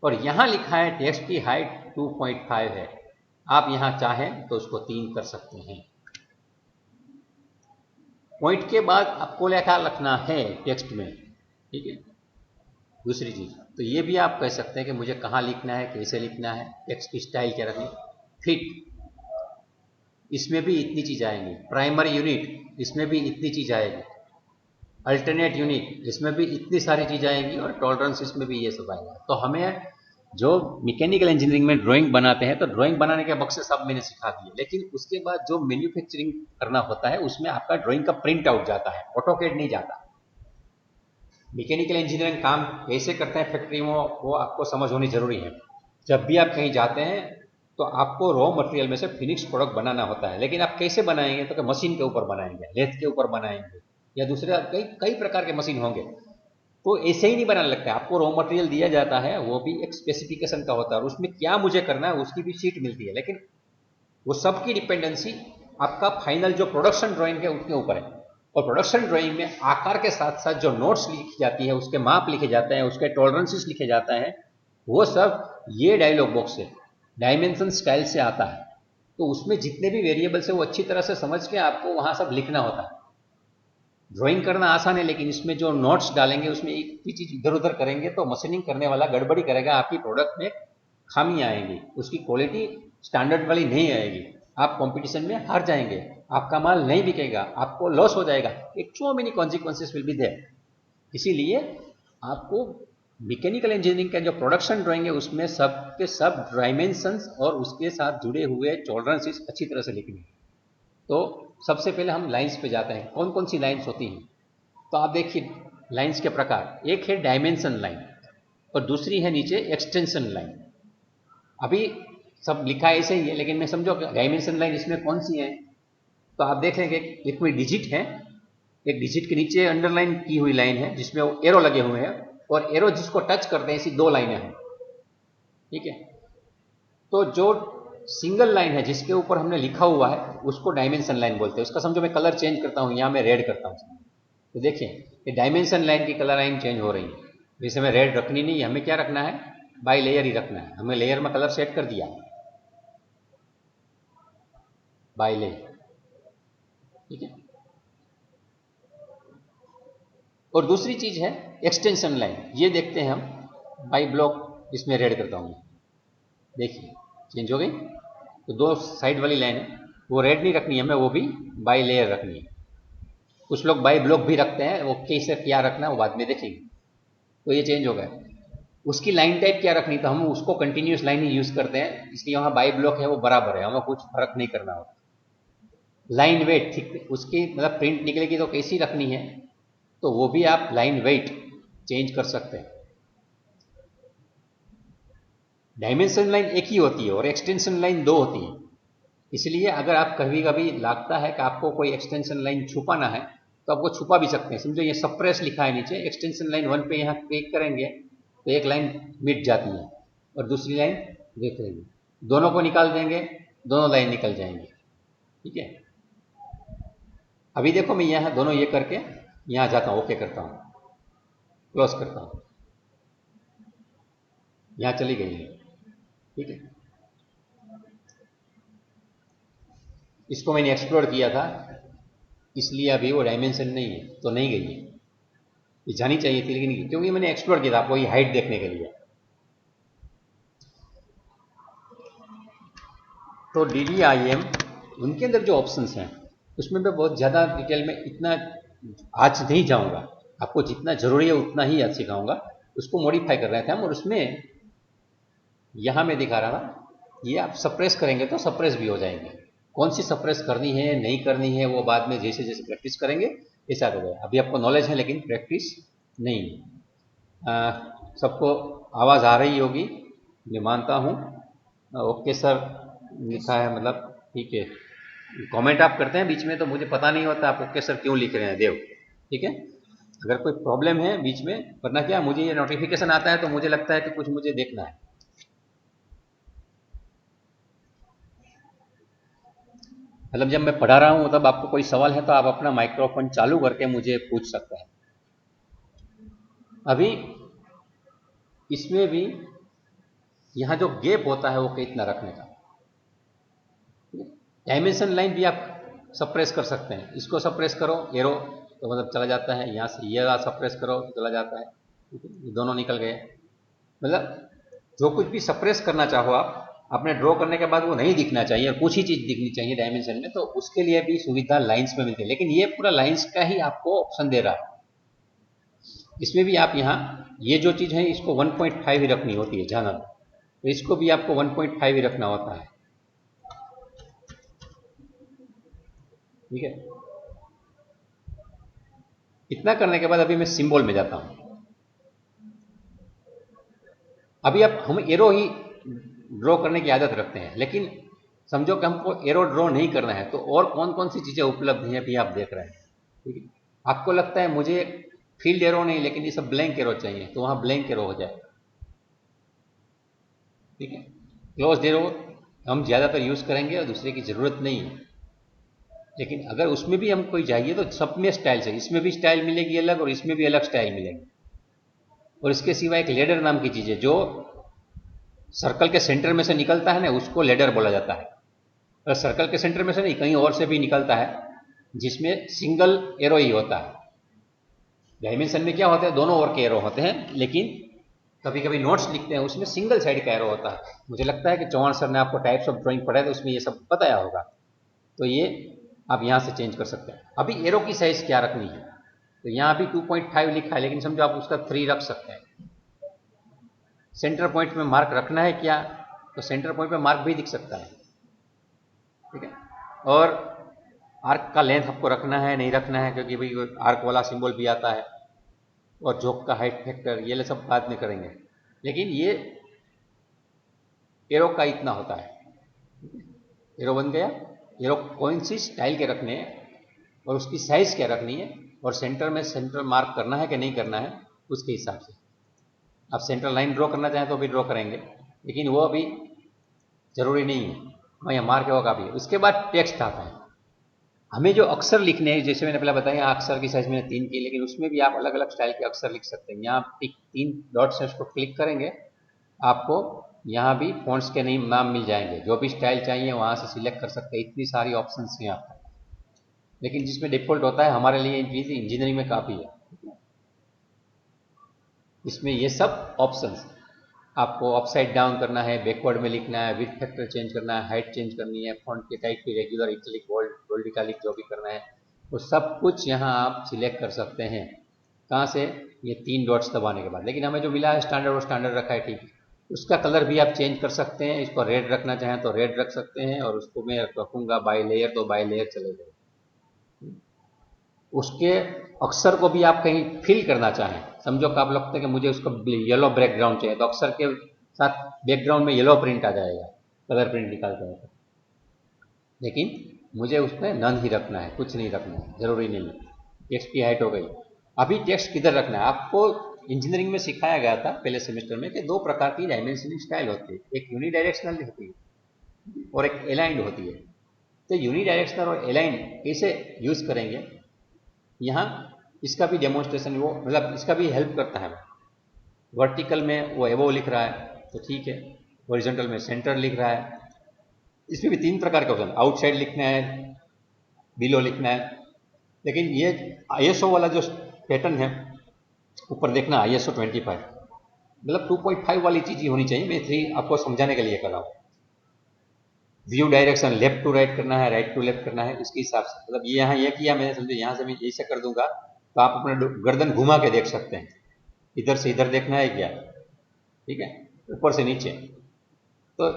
और यहाँ लिखा है टेक्स्ट की हाइट 2.5 है। आप यहाँ चाहें तो उसको 3 कर सकते हैं। पॉइंट के बाद आपको क्या लिखना है टेक्स्ट में, ठीक है। दूसरी चीज तो ये भी आप कह सकते हैं कि मुझे कहाँ लिखना है, कैसे लिखना है, टेक्स्ट की स्टाइल क्या रखनी, फिट, इसमें भी इतनी चीज आएंगी, प्राइमरी यूनिट इसमें भी इतनी चीज आएगी, अल्टरनेट यूनिट इसमें भी इतनी सारी चीज आएंगी, और टॉलरेंस इसमें भी ये सब आएगा। तो हमें जो मैकेनिकल इंजीनियरिंग में ड्राइंग बनाते हैं तो ड्राइंग बनाने के बक्से सब मैंने सिखा दिए, लेकिन उसके बाद जो मैन्युफैक्चरिंग करना होता है उसमें आपका ड्राइंग का प्रिंट आउट जाता है, ऑटोकैड नहीं जाता। मैकेनिकल इंजीनियरिंग काम कैसे करते हैं फैक्ट्री में वो आपको समझ होनी जरूरी है। जब भी आप कहीं जाते हैं तो आपको रॉ मटेरियल में से फिनिश प्रोडक्ट बनाना होता है, लेकिन आप कैसे बनाएंगे, तो मशीन के ऊपर बनाएंगे, लेथ के ऊपर बनाएंगे, या दूसरे कई कई प्रकार के मशीन होंगे। तो ऐसे ही नहीं बनाने लगता है, आपको रॉ मटेरियल दिया जाता है, वो भी एक स्पेसिफिकेशन का होता है, और उसमें क्या मुझे करना है उसकी भी शीट मिलती है, लेकिन वो सबकी डिपेंडेंसी आपका फाइनल जो प्रोडक्शन ड्राइंग है उसके ऊपर है। और प्रोडक्शन ड्राइंग में आकार के साथ साथ जो नोट्स लिखी जाती है, उसके माप लिखे जाते हैं, उसके टॉलरेंसेस लिखे जाते हैं, वो सब ये डायलॉग बॉक्स से डायमेंशन स्टाइल से आता है। तो उसमें जितने भी वेरिएबल्स है वो अच्छी तरह से समझ के आपको वहां सब लिखना होता है। ड्राइंग करना आसान है, लेकिन इसमें जो नोट्स डालेंगे उसमें एक भी चीज इधर उधर करेंगे तो मशीनिंग करने वाला गड़बड़ी करेगा, आपकी प्रोडक्ट में खामी आएंगी, उसकी क्वालिटी स्टैंडर्ड वाली नहीं आएगी, आप कंपटीशन में हार जाएंगे, आपका माल नहीं बिकेगा, आपको लॉस हो जाएगा, एक so many consequences will be there. इसीलिए आपको मैकेनिकल इंजीनियरिंग का जो प्रोडक्शन ड्राइंग है उसमें सब के सब डायमेंशंस और उसके साथ जुड़े हुए टॉलरेंसेस अच्छी तरह से लिखनी है। तो सबसे पहले हम लाइंस पे जाते हैं, कौन कौन सी लाइंस होती हैं। तो आप देखिए लाइंस के प्रकार, एक है डायमेंशन लाइन और दूसरी है नीचे एक्सटेंशन लाइन। अभी सब लिखा ऐसे ही है, लेकिन मैं समझो डायमेंशन लाइन इसमें कौन सी है, तो आप देख लेंगे एक में डिजिट है, एक डिजिट के नीचे अंडरलाइन की हुई लाइन है जिसमें वो एरो लगे हुए हैं, और एरो जिसको टच करते हैं ऐसी दो लाइनें हैं, ठीक है। तो जो सिंगल लाइन है जिसके ऊपर हमने लिखा हुआ है उसको डायमेंशन लाइन बोलते हैं। उसका समझो मैं कलर चेंज करता हूं, यहां मैं रेड करता हूं, तो देखिए ये डायमेंशन लाइन की कलर लाइन चेंज हो रही है। जैसे हमें रेड रखनी नहीं है, हमें क्या रखना है, बाई लेयर ही रखना है। हमें लेयर में कलर सेट कर दिया, बाई लेयर, ठीक है। और दूसरी चीज है एक्सटेंशन लाइन, ये देखते हैं हम बाई ब्लॉक, इसमें रेड करता हूं, देखिए चेंज हो गई। तो दो साइड वाली लाइन है, वो रेड नहीं रखनी है हमें, वो भी बाई लेयर रखनी है। कुछ लोग बाई ब्लॉक भी रखते हैं, वो कैसे क्या रखना है वो बाद में देखेंगे। तो ये चेंज हो गया। उसकी लाइन टाइप क्या रखनी, तो हम उसको कंटिन्यूस लाइन ही यूज करते हैं, इसलिए वहां बाई ब्लॉक है वो बराबर है, हमें कुछ फर्क नहीं करना होता। लाइन वेट, ठीक, उसकी मतलब प्रिंट निकलेगी तो कैसी रखनी है, तो वो भी आप लाइन वेट चेंज कर सकते हैं। डायमेंशन लाइन एक ही होती है और एक्सटेंशन लाइन दो होती है, इसलिए अगर आप कभी कभी लगता है कि आपको कोई एक्सटेंशन लाइन छुपाना है तो आप वो छुपा भी सकते हैं। समझो ये सप्रेस लिखा है नीचे, एक्सटेंशन लाइन 1 पे यहाँ क्लिक करेंगे तो एक लाइन मिट जाती है और दूसरी लाइन देख लेंगे, दोनों को निकाल देंगे, दोनों लाइन निकल जाएंगे, ठीक है। अभी देखो मैं यहाँ दोनों ये करके यहाँ जाता हूँ, ओके करता हूँ, क्लोज करता हूँ, यहाँ चली गई है, ठीक है। इसको मैंने एक्सप्लोर किया था, इसलिए अभी वो डायमेंशन नहीं है, तो नहीं गई है, ये जानी चाहिए थी लेकिन क्योंकि मैंने एक्सप्लोर किया था आपको ये हाइट देखने के लिए। तो DDIM उनके अंदर जो ऑप्शंस हैं उसमें मैं बहुत ज़्यादा डिटेल में इतना आज नहीं जाऊंगा, आपको जितना जरूरी है उतना ही आज सिखाऊंगा। उसको मॉडिफाई कर रहे थे हम, और उसमें यहाँ मैं दिखा रहा था, ये आप सप्रेस करेंगे तो सप्रेस भी हो जाएंगे। कौन सी सप्रेस करनी है नहीं करनी है वो बाद में जैसे जैसे प्रैक्टिस करेंगे ऐसा होगा। अभी आपको नॉलेज है लेकिन प्रैक्टिस नहीं है। सबको आवाज़ आ रही होगी मैं मानता हूँ। ओके सर लिखा है, मतलब ठीक है। कमेंट आप करते हैं बीच में तो मुझे पता नहीं होता आप ओके सर क्यों लिख रहे हैं देव, ठीक है। अगर कोई प्रॉब्लम है बीच में, वरना क्या मुझे ये नोटिफिकेशन आता है तो मुझे लगता है कि कुछ मुझे देखना है। मतलब जब मैं पढ़ा रहा हूँ तब आपको कोई सवाल है तो आप अपना माइक्रोफोन चालू करके मुझे पूछ सकते हैं। अभी इसमें भी यहाँ जो गैप होता है वो कितना रखने का, डायमेंशन लाइन भी आप सप्रेस कर सकते हैं। इसको सप्रेस करो एरो तो मतलब चला जाता है, यहाँ से ये सप्रेस करो तो चला जाता है, ये दोनों निकल गए। मतलब जो कुछ भी सप्रेस करना चाहो आप अपने ड्रॉ करने के बाद वो नहीं दिखना चाहिए और कुछ ही चीज दिखनी चाहिए डायमेंशन में, तो उसके लिए भी सुविधा लाइंस में मिलती है। लेकिन ये पूरा लाइंस का ही आपको ऑप्शन दे रहा है। इसमें भी आप यहाँ ये जो चीज है इसको 1.5 ही रखनी होती है जानल, तो इसको भी आपको 1.5 ही रखना होता है, ठीक है। इतना करने के बाद अभी मैं सिंबल में जाता हूं। अभी आप हम एरो ही ड्रॉ करने की आदत रखते हैं, लेकिन समझो कि हमको एरो ड्रॉ नहीं करना है तो और कौन कौन सी चीजें उपलब्ध हैं अभी आप देख रहे हैं, ठीक है। आपको लगता है मुझे फील्ड एरो नहीं लेकिन ये सब ब्लैंक एरो चाहिए, तो वहां ब्लैंक एरो हो जाएगा, ठीक है। क्लोज एरो हम ज्यादातर यूज करेंगे और दूसरे की जरूरत नहीं है, लेकिन अगर उसमें भी हम कोई चाहिए तो सब में स्टाइल चाहिए, इसमें भी स्टाइल मिलेगी अलग और इसमें भी अलग स्टाइल मिलेगी। और इसके सिवा एक लेडर नाम की चीज है जो सर्कल के सेंटर में से निकलता है ना, उसको लेडर बोला जाता है। और सर्कल के सेंटर में से नहीं, कहीं और से भी निकलता है जिसमें सिंगल एरो ही होता है। डायमेंशन में क्या होता है दोनों ओर के एरो होते हैं, लेकिन कभी कभी नोट्स लिखते हैं उसमें सिंगल साइड का एरो होता है। मुझे लगता है कि चौहान सर ने आपको टाइप्स ऑफ ड्राइंग पढ़ाया तो उसमें ये सब बताया होगा, तो ये आप यहां से चेंज कर सकते हैं। अभी एरो की साइज क्या रखनी है, तो यहां भी 2.5 लिखा है, लेकिन समझो आप उसका 3 रख सकते हैं। सेंटर पॉइंट में मार्क रखना है क्या, तो सेंटर पॉइंट में मार्क भी दिख सकता है, ठीक है। और आर्क का लेंथ आपको रखना है नहीं रखना है, क्योंकि भाई आर्क वाला सिंबल भी आता है, और जोक का हाइट फैक्टर ये सब बाद में करेंगे, लेकिन ये एरो का इतना होता है। एरो बन गया, एरो कौन सी स्टाइल के रखने हैं और उसकी साइज क्या रखनी है और सेंटर में सेंटर मार्क करना है कि नहीं करना है, उसके हिसाब से आप सेंटर लाइन ड्रॉ करना चाहें तो भी ड्रॉ करेंगे, लेकिन वो अभी जरूरी नहीं है, मैं यहाँ मार्क होगा भी। उसके बाद टेक्स्ट आता है। हमें जो अक्षर लिखने हैं, जैसे मैंने पहले बताया अक्षर की साइज मैंने 3 की, लेकिन उसमें भी आप अलग अलग स्टाइल के अक्षर लिख सकते हैं। यहाँ 3 डॉट्स है, उसको क्लिक करेंगे, आपको यहाँ भी फॉन्ट्स के नाम मिल जाएंगे, जो भी स्टाइल चाहिए वहाँ से सिलेक्ट कर सकते हैं। इतनी सारी ऑप्शंस हैं आपको, लेकिन जिसमें डिफॉल्ट होता है हमारे लिए इंजीनियरिंग में काफ़ी है। इसमें ये सब ऑप्शंस आपको अपसाइड डाउन करना है, बैकवर्ड में लिखना है, विड्थ फैक्टर चेंज करना है, हाइट चेंज करनी है, फॉन्ट के टाइप की regular, italic, bold, bold italic जो भी करना है वो सब कुछ यहाँ आप सिलेक्ट कर सकते हैं। कहाँ से? ये 3 डॉट्स दबाने के बाद। लेकिन हमें जो मिला है स्टैंडर्ड, वो स्टैंडर्ड रखा है, ठीक है। उसका कलर भी आप चेंज कर सकते हैं, इसको रेड रखना चाहें तो रेड रख सकते हैं, और उसको मैं रखूँगा बाई लेयर तो बाई लेयर चलेगा। उसके अक्षर को भी आप कहीं फिल करना चाहें, समझो कि आप लगता है कि मुझे उसको येलो बैकग्राउंड चाहिए, तो अक्षर के साथ बैकग्राउंड में येलो प्रिंट आ जाएगा, कलर प्रिंट निकाल जाएगा। लेकिन मुझे उसमें नन ही रखना है, कुछ नहीं रखना है, जरूरी नहीं है। टेक्स्ट की हाइट हो गई। अभी टेक्स्ट किधर रखना है? आपको इंजीनियरिंग में सिखाया गया था पहले सेमेस्टर में कि 2 प्रकार की डायमेंशनिंग स्टाइल होती है, एक यूनिडायरेक्शनल होती है और एक अलाइंड होती है। तो यूनिडायरेक्शनल और अलाइंड कैसे यूज करेंगे, यहाँ इसका भी डेमोन्स्ट्रेशन, वो मतलब इसका भी हेल्प करता है। वर्टिकल में वो एबो लिख रहा है तो ठीक है, हॉरिजॉन्टल में सेंटर लिख रहा है। इसमें भी 3 प्रकार के ऑप्शन, आउटसाइड लिखना है, बिलो लिखना है। लेकिन ये आईएसओ वाला जो पैटर्न है, ऊपर देखना आईएसओ 25, मतलब 2.5 वाली चीज होनी चाहिए। मैं 3 आपको समझाने के लिए कर रहा हूँ। View direction left to right करना है, राइट टू लेफ्ट करना है, इसके हिसाब से। मतलब ये यहाँ ये किया मैंने, समझे यहाँ से मैं ऐसे कर दूंगा तो आप अपना गर्दन घुमा के देख सकते हैं, इधर से इधर देखना है क्या, ठीक है, ऊपर से नीचे। तो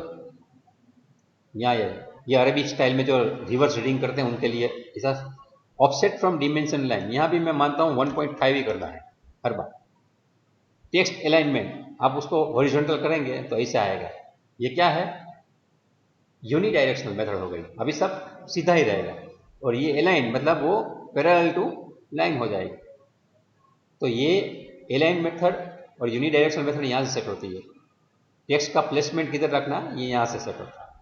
यहाँ ये अरेबिक स्टाइल में जो रिवर्स रीडिंग करते हैं उनके लिए ऐसा। ऑफसेट फ्रॉम डिमेंशन लाइन, यहाँ भी मैं मानता हूँ 1.5 ही करना है हर बार। टेक्स्ट अलाइनमेंट आप उसको हॉरिजॉन्टल करेंगे तो ऐसा आएगा। ये क्या है? यूनिडायरेक्शनल मेथड हो गई, अभी सब सीधा ही रहेगा। और ये अलाइन मतलब वो पैरेलल टू लाइन हो जाएगी। तो ये अलाइन मेथड और यूनिडायरेक्शनल मेथड यहाँ से सेट होती है। टेक्स्ट का प्लेसमेंट किधर रखना, ये यहाँ से सेट होता है।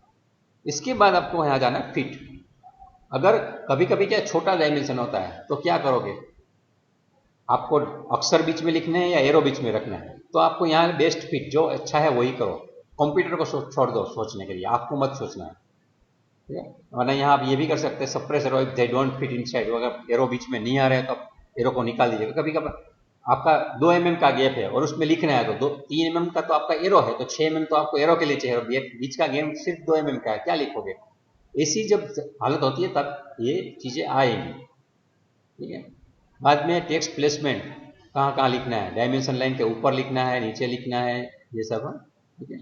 इसके बाद आपको यहाँ जाना फिट। अगर कभी कभी क्या छोटा डायमेंशन होता है तो क्या करोगे, आपको अक्षर बीच में लिखने हैं या एरो बीच में रखना है, तो आपको यहाँ बेस्ट फिट जो अच्छा है वही करो। कंप्यूटर को छोड़ दो सोचने के लिए, आपको मत सोचना है, ठीक है। वरना यहाँ आप ये भी कर सकते हैं, suppress arrow if they don't fit inside, अगर एरो बीच में नहीं आ रहे हैं तो आप एरो को निकाल दीजिएगा। कभी कभी आपका 2 mm का गैप है और उसमें लिखना है तो 3 mm का तो आपका एरो है, तो 6 mm तो आपको एरो के लिए चाहिए, और बीच का गैप सिर्फ 2 mm का है, क्या लिखोगे? ऐसी जब हालत होती है तब ये चीजें आएंगी, ठीक है। बाद में टेक्स्ट प्लेसमेंट कहाँ कहाँ लिखना है, डायमेंशन लाइन के ऊपर लिखना है, नीचे लिखना है, ये सब, ठीक है,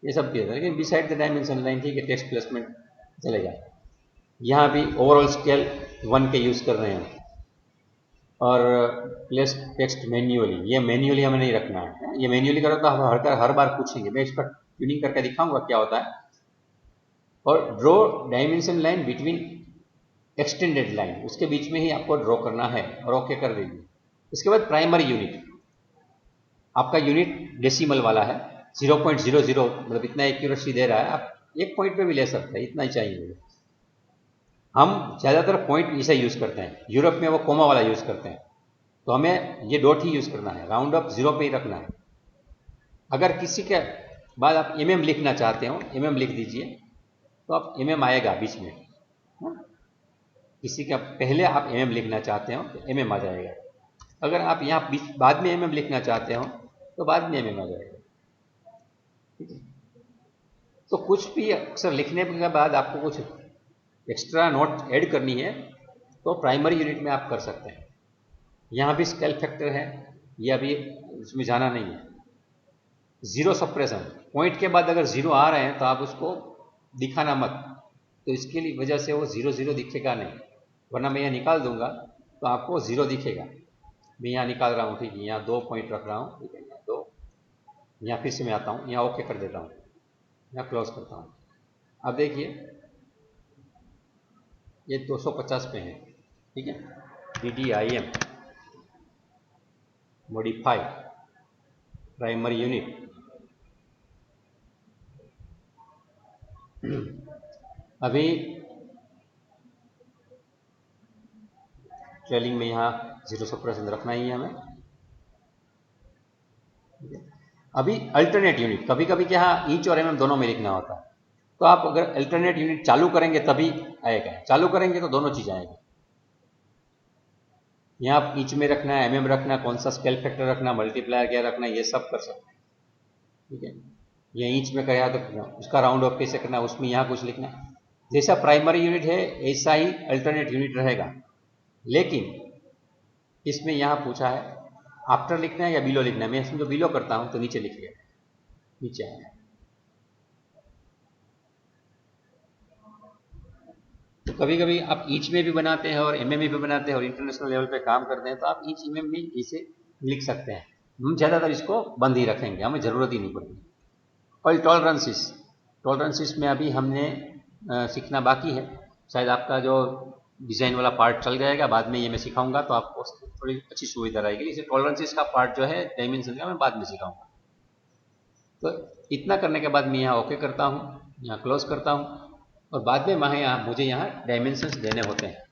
ये सब चीज़ है। लेकिन बिसाइड द डायमेंशन लाइन, ठीक है, टेक्स्ट प्लेसमेंट चलेगा। यहाँ भी ओवरऑल स्केल 1 के यूज़ कर रहे हैं। और प्लेस टेक्स्ट मैन्युअली, ये मैन्युअली हमें नहीं रखना है। ये मैन्युअली करो तो हम हर बार पूछेंगे, मैं इस पर ट्यूनिंग करके दिखाऊंगा क्या होता है। और draw dimension line between extended line, उसके बीच में ही आपको ड्रॉ करना है, और ओके कर दीजिए। इसके बाद प्राइमरी यूनिट, आपका यूनिट डेसिमल वाला है, 0.00, मतलब इतना एक्यूरेसी दे रहा है। आप एक पॉइंट पे भी ले सकते हैं, इतना ही चाहिए मुझे। हम ज़्यादातर पॉइंट इसे यूज़ करते हैं, यूरोप में वो कोमा वाला यूज़ करते हैं, तो हमें ये डॉट ही यूज़ करना है, राउंड अप 0 पे ही रखना है। अगर किसी के बाद आप mm लिखना चाहते हो, mm लिख दीजिए, तो आप mm आएगा बीच में। किसी का पहले आप mm लिखना चाहते हो तो mm आ जाएगा। अगर आप यहाँ बाद में mm लिखना चाहते हो तो बाद में mm आ जाएगा, ठीक है। तो कुछ भी अक्सर लिखने के बाद आपको कुछ एक्स्ट्रा नोट ऐड करनी है तो प्राइमरी यूनिट में आप कर सकते हैं। यहाँ भी स्केल फैक्टर है, ये अभी उसमें जाना नहीं है। जीरो सप्रेशन, पॉइंट के बाद अगर 0 आ रहे हैं तो आप उसको दिखाना मत, तो इसके लिए वजह से वो 0 0 दिखेगा नहीं, वरना मैं ये निकाल दूंगा तो आपको 0 दिखेगा। मैं यहाँ निकाल रहा हूँ, ठीक है, यहाँ 2 पॉइंट रख रहा हूँ, ठीक है, यहाँ 2, यहाँ फिर से मैं आता हूँ, यहाँ ओके कर देता हूँ, यहाँ क्लोज करता हूँ। अब देखिए ये 250 पे है, ठीक है, DDIM मॉडिफाई प्राइमरी यूनिट। अभी ट्रेलिंग में यहाँ 0% रखना ही है हमें। अभी अल्टरनेट यूनिट, कभी कभी क्या ईच और एमएम दोनों में लिखना होता है, तो आप अगर अल्टरनेट यूनिट चालू करेंगे तभी आएगा, चालू करेंगे तो दोनों चीज़ आएगी। यहाँ आप ईच में रखना है, एमएम रखना है, कौन सा स्केल फैक्टर रखना, मल्टीप्लायर क्या रखना, ये सब कर सकते हैं, ठीक है। ये ईच में कहा तो उसका राउंड ऑफ कैसे करना, उसमें यहाँ कुछ लिखना है। जैसा प्राइमरी यूनिट है ऐसा ही अल्टरनेट यूनिट रहेगा, लेकिन इसमें यहाँ पूछा है आफ्टर लिखना है या बिलो लिखना है। मैं समझो बिलो करता हूँ तो नीचे लिखिए, नीचे आएगा। तो कभी कभी आप ईच में भी बनाते हैं और एमएम में भी बनाते हैं और इंटरनेशनल लेवल पे काम करते हैं, तो आप ईच एमएम भी इसे लिख सकते हैं। हम ज़्यादातर इसको बंद ही रखेंगे, हमें ज़रूरत ही नहीं पड़ेगी। और टॉलरेंसिस में अभी हमने सीखना बाकी है, शायद आपका जो डिज़ाइन वाला पार्ट चल जाएगा, बाद में ये मैं सिखाऊंगा तो आपको थोड़ी अच्छी सुविधा रहेगी। इसे टॉलरेंसिस का पार्ट जो है डायमेंशन का मैं बाद में सिखाऊंगा। तो इतना करने के बाद मैं यहाँ ओके करता हूँ, यहाँ क्लोज करता हूँ, और बाद में मुझे यहाँ डायमेंशंस देने होते हैं।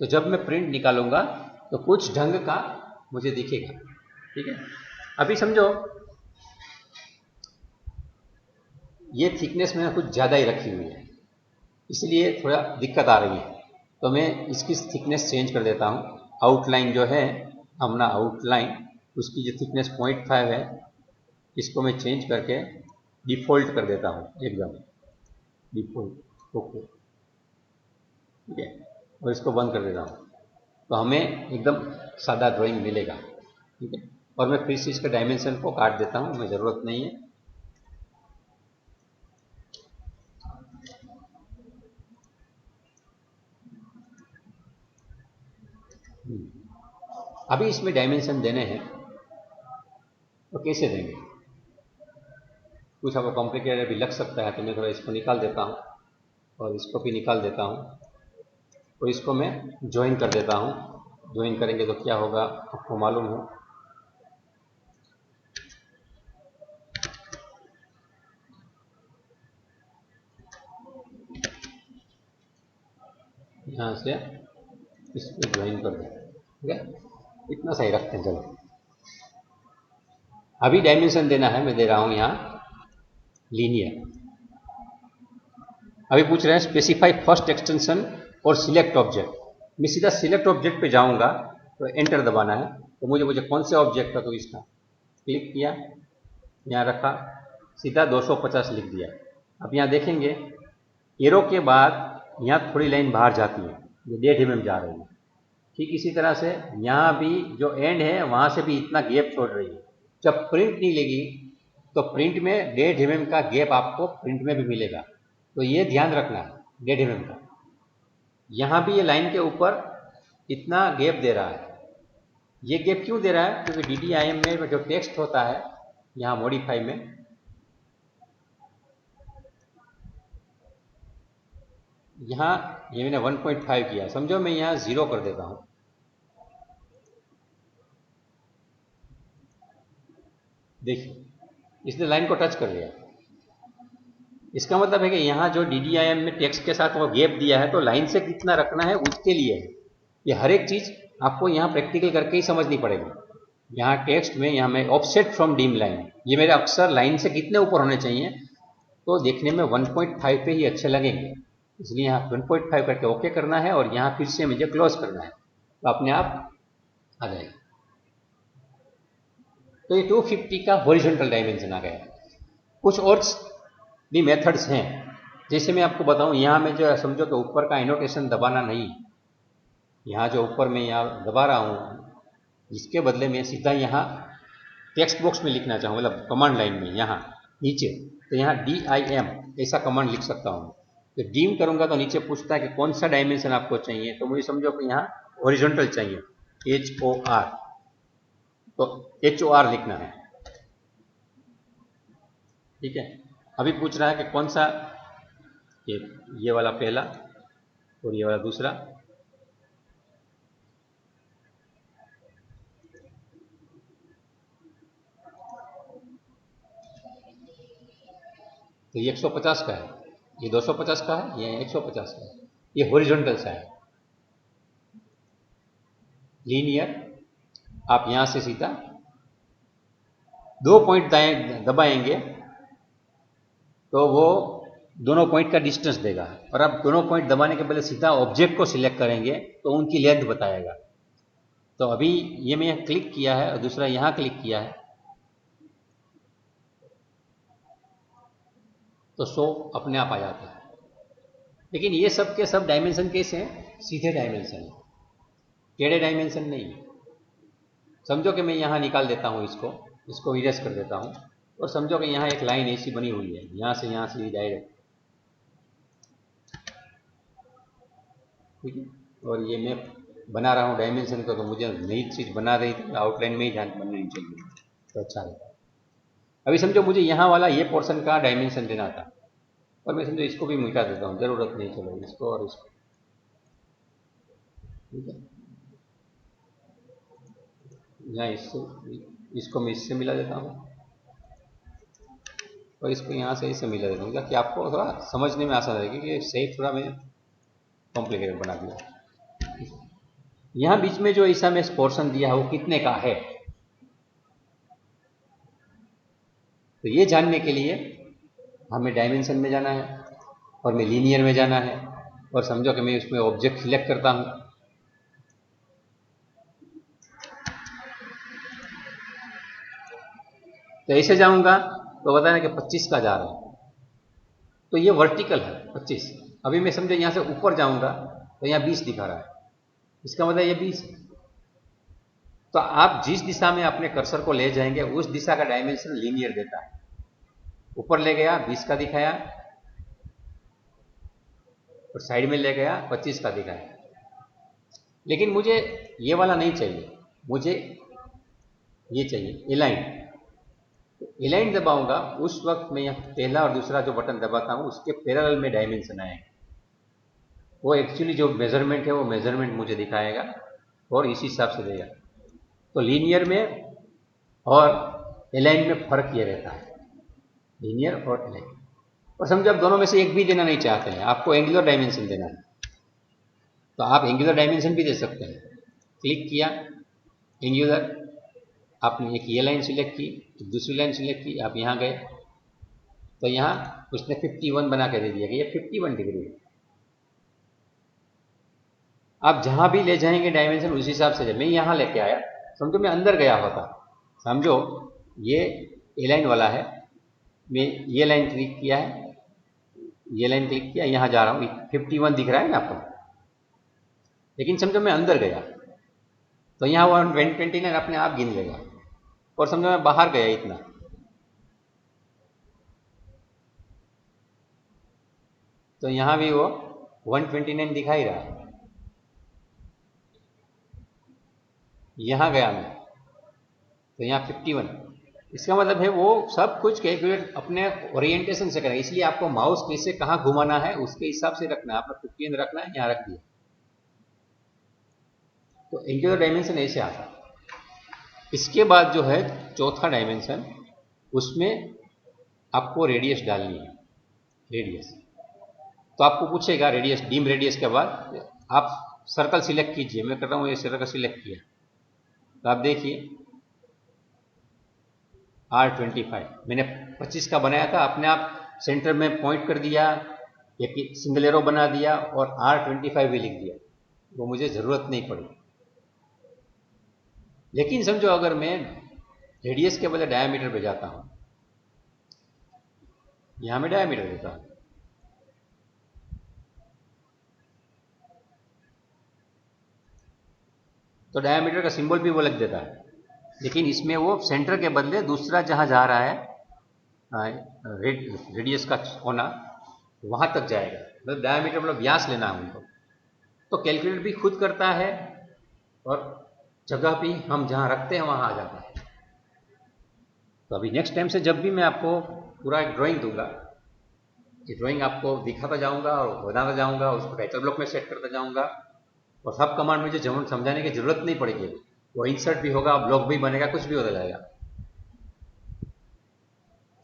तो जब मैं प्रिंट निकालूंगा तो कुछ ढंग का मुझे दिखेगा, ठीक है। अभी समझो ये थिकनेस मैंने कुछ ज़्यादा ही रखी हुई है, इसलिए थोड़ा दिक्कत आ रही है, तो मैं इसकी थिकनेस चेंज कर देता हूँ। आउटलाइन जो है अपना आउटलाइन, उसकी जो थिकनेस 0.5 है, इसको मैं चेंज करके डिफ़ॉल्ट कर देता हूँ, एकदम डिफ़ॉल्ट, ओके, ठीक है, और इसको बंद कर देता हूँ, तो हमें एकदम सादा ड्राइंग मिलेगा, ठीक है। और मैं फिर से इसके डायमेंशन को काट देता हूँ, हमें ज़रूरत नहीं है। अभी इसमें डायमेंशन देने हैं, तो कैसे देंगे, कुछ आपको कॉम्प्लिकेटेड भी लग सकता है, तो मैं थोड़ा इसको निकाल देता हूँ और इसको भी निकाल देता हूँ, तो इसको मैं ज्वाइन कर देता हूँ। ज्वाइन करेंगे तो क्या होगा आपको मालूम हो, यहाँ से इसको ज्वाइन कर दें, ठीक है, इतना सही रखते हैं। चलो अभी डायमेंशन देना है, मैं दे रहा हूँ यहाँ लीनियर। अभी पूछ रहे हैं स्पेसिफाई फर्स्ट एक्सटेंशन और सिलेक्ट ऑब्जेक्ट। मैं सीधा सिलेक्ट ऑब्जेक्ट पे जाऊंगा तो एंटर दबाना है, तो मुझे कौन से ऑब्जेक्ट का, तो इसका क्लिक किया, यहाँ रखा, सीधा 250 लिख दिया। अब यहाँ देखेंगे एरो के बाद यहाँ थोड़ी लाइन बाहर जाती है, जो 1.5 mm जा रही है। ठीक इसी तरह से यहाँ भी जो एंड है वहाँ से भी इतना गैप छोड़ रही है। जब प्रिंट नहीं लेगी तो प्रिंट में 1.5 mm का गैप आपको प्रिंट में भी मिलेगा, तो ये ध्यान रखना है 1.5 mm का। यहाँ भी ये लाइन के ऊपर इतना गैप दे रहा है। ये गैप क्यों दे रहा है, क्योंकि DDIM में जो टेक्स्ट होता है यहाँ मॉडिफाई में, यहाँ ये मैंने 1.5 किया, समझो मैं यहाँ 0 कर देता हूँ, देखिए इसने लाइन को टच कर लिया। इसका मतलब है कि यहाँ जो DDIM में टेक्स्ट के साथ वो गैप दिया है, तो लाइन से कितना रखना है उसके लिए है। ये हर एक चीज़ आपको यहाँ प्रैक्टिकल करके ही समझनी पड़ेगी। यहाँ टेक्स्ट में यहाँ मैं ऑफसेट फ्रॉम डीम लाइन, ये मेरे अक्सर लाइन से कितने ऊपर होने चाहिए, तो देखने में 1.5 पे ही अच्छे लगेंगे, इसलिए यहाँ 1.5 करके ओके करना है और यहाँ फिर से मुझे क्लोज करना है, तो अपने आप आ जाएगा। तो ये 250 का हॉरिजॉन्टल डायमेंशन आ गया। कुछ और भी मेथड्स हैं, जैसे मैं आपको बताऊं, यहाँ में जो समझो तो ऊपर का एनोटेशन दबाना नहीं, यहाँ जो ऊपर में यहाँ दबा रहा हूँ, इसके बदले में सीधा यहाँ टेक्स्ट बॉक्स में लिखना चाहूँ, मतलब कमांड लाइन में यहाँ नीचे, तो यहाँ DIM ऐसा कमांड लिख सकता हूँ। तो डीम करूँगा तो नीचे पूछता है कि कौन सा डायमेंशन आपको चाहिए, तो मुझे समझो कि यहाँ हॉरिजॉन्टल चाहिए, HOR, तो HOR लिखना है। ठीक है, अभी पूछ रहा है कि कौन सा, ये वाला पहला और ये वाला दूसरा। तो ये 150 का है, ये 250 का है, ये 150 का है, ये हॉरिजॉन्टल सा है। लीनियर, आप यहां से सीधा 2 पॉइंट दबाएंगे तो वो दोनों पॉइंट का डिस्टेंस देगा, और आप दोनों पॉइंट दबाने के पहले सीधा ऑब्जेक्ट को सिलेक्ट करेंगे तो उनकी लेंथ बताएगा। तो अभी ये मैं क्लिक किया है और दूसरा यहां क्लिक किया है, तो 100 अपने आप आ जाता है। लेकिन ये सब के सब डायमेंशन कैसे हैं? सीधे डायमेंशन, टेढ़े डायमेंशन नहीं है। समझो कि मैं यहां निकाल देता हूं, इसको इरेज कर देता हूं, और समझो कि यहां एक लाइन ऐसी बनी हुई है, यहां से डायरेक्ट, ठीक है। और ये मैं बना रहा हूँ डायमेंशन को, तो मुझे नई चीज़ बना रही थी, आउटलाइन में ही ध्यान बननी चाहिए तो अच्छा रहता है। अभी समझो मुझे यहाँ वाला ये पोर्शन का डायमेंशन देना था, और मैं समझो इसको भी मिटा देता हूँ, ज़रूरत नहीं, चलो इसको और इसको, ठीक है। यहाँ इसको मैं इससे मिला देता हूँ, और इसको यहाँ से इससे मिला देता हूँ, ताकि आपको थोड़ा समझने में आसान रहेगी कि सही थोड़ा मैंने कॉम्प्लिकेटेड बना दिया। यहाँ बीच में जो ऐसा मैं पोर्शन दिया है वो कितने का है, तो ये जानने के लिए हमें डायमेंशन में जाना है, और मैं लीनियर में जाना है, और समझो कि मैं उसमें ऑब्जेक्ट सिलेक्ट करता हूँ। तो ऐसे जाऊंगा तो बताना कि 25 का जा रहा है, तो ये वर्टिकल है 25। अभी मैं समझो यहाँ से ऊपर जाऊंगा तो यहाँ 20 दिखा रहा है, इसका मतलब ये 20 है। तो आप जिस दिशा में अपने कर्सर को ले जाएंगे उस दिशा का डायमेंशन लीनियर देता है। ऊपर ले गया 20 का दिखाया, और साइड में ले गया 25 का दिखाया। लेकिन मुझे ये वाला नहीं चाहिए, मुझे ये चाहिए एलाइन। एलाइन दबाऊंगा उस वक्त मैं यहाँ पहला और दूसरा जो बटन दबाता हूँ उसके पैरेलल में डायमेंशन आएगा, वो एक्चुअली जो मेजरमेंट है वो मेजरमेंट मुझे दिखाएगा और इसी हिसाब से देगा। तो लीनियर में और एलाइन में फर्क ये रहता है, लीनियर और एलाइन। और समझो आप दोनों में से एक भी देना नहीं चाहते हैं, आपको एंगुलर डायमेंशन देना है, तो आप एंगुलर डायमेंशन भी दे सकते हैं। क्लिक किया एंगुलर, आपने एक ये लाइन सिलेक्ट की, दूसरी लाइन सिलेक्ट की, आप यहाँ गए तो यहाँ उसने 51 बना के दे दिया कि ये 51 डिग्री है। आप जहां भी ले जाएंगे डायमेंशन उस हिसाब से। मैं यहाँ लेके आया, समझो मैं अंदर गया होता, समझो ये ए लाइन वाला है, मैं ये लाइन क्लिक किया है, ये लाइन क्लिक किया, यहाँ जा रहा हूँ, 51 दिख रहा है ना आपको। लेकिन समझो मैं अंदर गया तो यहाँ 129 अपने आप गिन लेगा, और समझो मैं बाहर गया इतना, तो यहाँ भी वो 129 दिखा ही रहा है। यहाँ गया मैं तो यहाँ 51, इसका मतलब है वो सब कुछ कैलकुलेट अपने ओरिएंटेशन से करेगा। इसलिए आपको माउस कैसे कहाँ घुमाना है उसके हिसाब से रखना है, आपने 51 रखना है, यहाँ रख दिया। तो एंगुलर डायमेंशन ऐसे आता है। इसके बाद जो है चौथा डायमेंशन, उसमें आपको रेडियस डालनी है, रेडियस। तो आपको पूछेगा रेडियस, डीम रेडियस के बाद आप सर्कल सिलेक्ट कीजिए, मैं कर रहा हूँ ये सर्कल सिलेक्ट किया, तो आप देखिए R25 मैंने 25 का बनाया था, अपने आप सेंटर में पॉइंट कर दिया, एक सिंगल एरो बना दिया और R25 भी लिख दिया, वो मुझे ज़रूरत नहीं पड़ी। लेकिन समझो अगर मैं रेडियस के बजाय डायमीटर पे जाता हूँ, यहाँ मैं डायमीटर देता हूँ, तो डायमीटर का सिंबल भी वो लग देता है। लेकिन इसमें वो सेंटर के बदले दूसरा जहाँ जा रहा है रेडियस का होना, वहां तक जाएगा। मतलब डायमीटर मतलब व्यास लेना है उनको, तो कैलकुलेटर भी खुद करता है और जगह भी हम जहाँ रखते हैं वहाँ आ जाता है। तो अभी नेक्स्ट टाइम से जब भी मैं आपको पूरा एक ड्राइंग दूंगा, ये ड्राइंग आपको दिखाता जाऊंगा और बनाता जाऊंगा, उसको टाइटल ब्लॉक में सेट करता जाऊंगा, और सब कमांड मुझे समझाने की जरूरत नहीं पड़ेगी। वो इंसर्ट भी होगा, ब्लॉक भी बनेगा, कुछ भी होता जाएगा।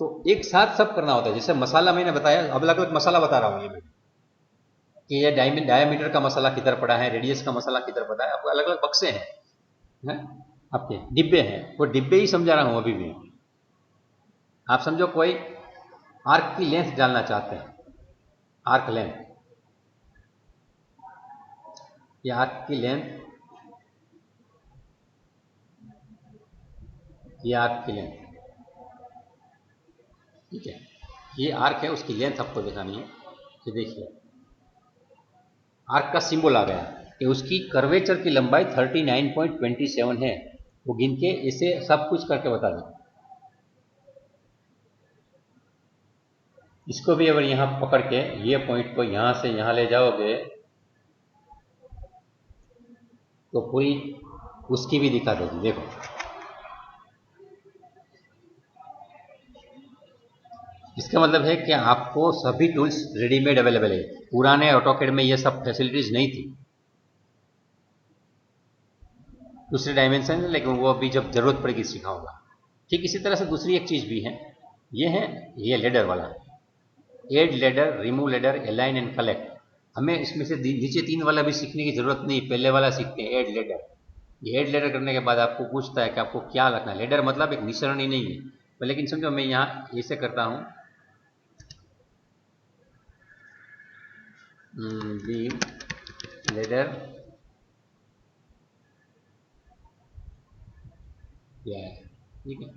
तो एक साथ सब करना होता है। जैसे मसाला मैंने बताया, अब अलग अलग मसाला बता रहा हूँ ये मैं, कि ये डायमीटर का मसाला किधर पड़ा है, रेडियस का मसाला किधर पड़ा है, आपको अलग अलग बक्से हैं, आपके डिब्बे हैं, वो डिब्बे ही समझा रहा हूँ अभी भी। आप समझो कोई आर्क की लेंथ डालना चाहते हैं, आर्क लेंथ, ये आर्क की लेंथ, ये आर्क की लेंथ, ठीक है, ये आर्क है, उसकी लेंथ आपको दिखानी है। ये देखिए आर्क का सिंबल आ गया कि उसकी कर्वेचर की लंबाई 39.27 है। वो गिन के इसे सब कुछ करके बता दें। इसको भी अगर यहाँ पकड़ के ये पॉइंट को यहाँ से यहाँ ले जाओगे तो पूरी उसकी भी दिखा देगी। देखो इसका मतलब है कि आपको सभी टूल्स रेडीमेड अवेलेबल है। पुराने ऑटोकैड में ये सब फैसिलिटीज नहीं थी, दूसरे डायमेंशन है, लेकिन वो अभी जब जरूरत पड़ेगी सिखाऊंगा। ठीक इसी तरह से दूसरी एक चीज भी है, ये लेडर वाला, add leader, remove leader, align and collect. हमें इसमें से नीचे 3 वाला भी सीखने की जरूरत नहीं, पहले वाला सीखते हैं, एड लेडर। ये एड लेडर करने के बाद आपको पूछता है कि आपको क्या रखना है। लेडर मतलब एक निसरणी नहीं है, लेकिन समझो मैं यहाँ ऐसे करता हूँ, बीम लेडर क्या है, ठीक है।